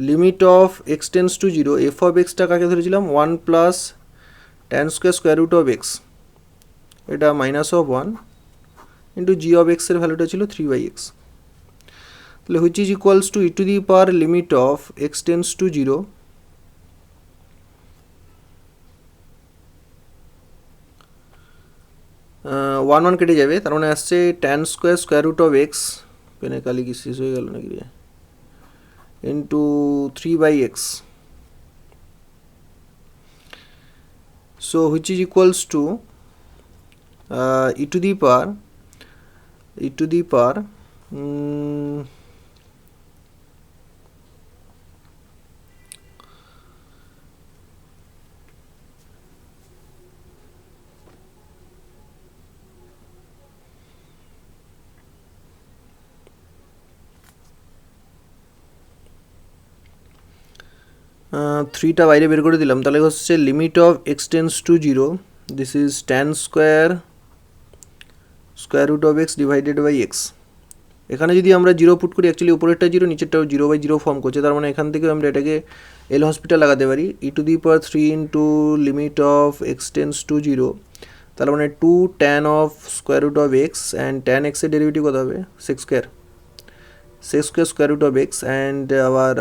limit of x tends to 0, f of এক্সটা কাকে ধরেছিলাম 1 plus tan square root of x, এটা minus of 1 into g of এক্সের ভ্যালুটা ছিল 3/x, তাহলে which is equals to e to the power limit of x tends to 0 1 কেটে যাবে, তার মানে আসছে tan square root of x, পেনে কালি কি শেষ হয়ে গেল নাকি রে, into 3/x, so which is equals to e to the power থ্রিটা বাইরে বের করে দিলাম, তাহলে হচ্ছে limit of x tends to 0, this is tan square root of x divided by x. এখানে যদি আমরা 0 পুট করি অ্যাকচুয়ালি উপরেরটা 0 নিচেরটাও 0/0 ফর্ম করছে, তার মানে এখান থেকে আমরা এটাকে এল হসপিটাল লাগাতে পারি, e to the power 3 into limit of x tends to 0, তার মানে 2 tan of square root of x, and tan এক্সের ডেরিভেটিভ কত হবে, sec square root of x, and আবার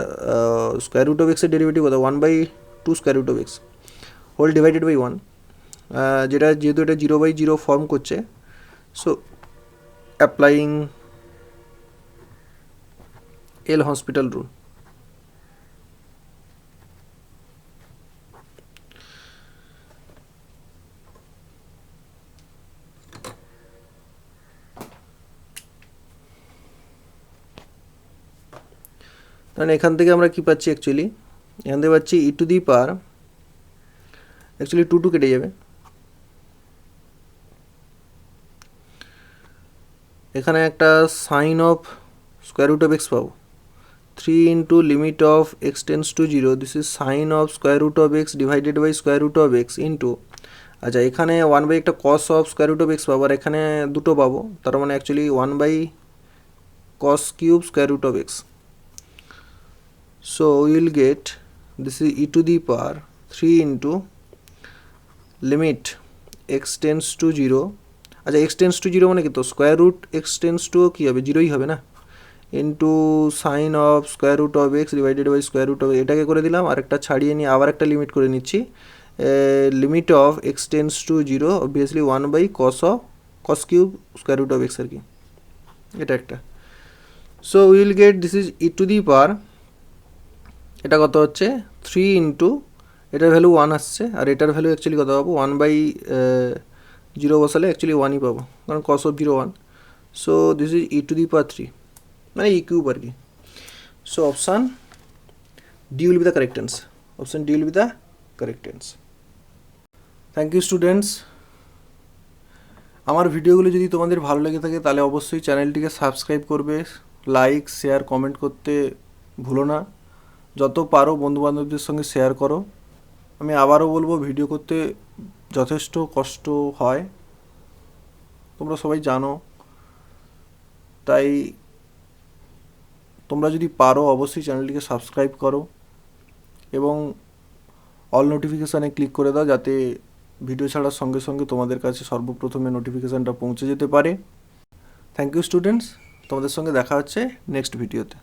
স্কোয়ার রুট অফ এক্সের ডেরিভেটিভ কত 1/2 square root of x whole divided by 1, যেটা যেহেতু এটা 0/0 ফর্ম করছে, so applying L'Hospital rule. কারণ এখান থেকে আমরা কি পাচ্ছি অ্যাকচুয়ালি, এখান থেকে পাচ্ছি e to the power actually 2 কেটে যাবে, এখানে একটা sine of square root of x পাবো, 3 into limit of x tends to 0, this is sine of square root of x divided by square root of x into, আচ্ছা এখানে 1/, একটা cos of square root of x পাবো, আর এখানে দুটো পাবো, তার মানে actually 1/cos cube square root of x, so we will get this is e to the power 3 into limit x tends to zero. আচ্ছা এক্স টেন্স টু জিরো মানে কি, তো স্কোয়ার রুট এক্স টেন্স টুও কী হবে, জিরোই হবে না, into sine of square root of x divided by square root of, এটাকে করে দিলাম। আর একটা ছাড়িয়ে নিয়ে আবার একটা লিমিট করে নিচ্ছি, limit of x tends to zero obviously 1/cos cube square root of x আর কি, এটা একটা। So will get this is e to the power, এটা কত হচ্ছে 3 ইন্টু, এটার ভ্যালু 1 আসছে, আর এটার ভ্যালু অ্যাকচুয়ালি কত পাবো, 1/0 বসালে অ্যাকচুয়ালি 1ই পাবো, কারণ cos of 0 1। So this is e to the power 3, মানে ই কিউব আর কি। So option D will be the correct answer, option D will be the correct answer. Thank you students. আমার ভিডিওগুলো যদি তোমাদের ভালো লেগে থাকে তাহলে অবশ্যই চ্যানেলটিকে সাবস্ক্রাইব করবে, লাইক শেয়ার কমেন্ট করতে ভুলো না, যত পারো বন্ধুবান্ধবদের সঙ্গে শেয়ার করো। আমি আবারও বলবো, ভিডিও করতে যথেষ্ট কষ্ট হয়, তোমরা সবাই জানো, তাই তোমরা যদি পারো অবশ্যই চ্যানেলটিকে সাবস্ক্রাইব করো এবং অল নোটিফিকেশানে ক্লিক করে দাও, যাতে ভিডিও ছাড়ার সঙ্গে সঙ্গে তোমাদের কাছে সর্বপ্রথমে নোটিফিকেশানটা পৌঁছে যেতে পারে। থ্যাংক ইউ স্টুডেন্টস, তোমাদের সঙ্গে দেখা হচ্ছে নেক্সট ভিডিওতে।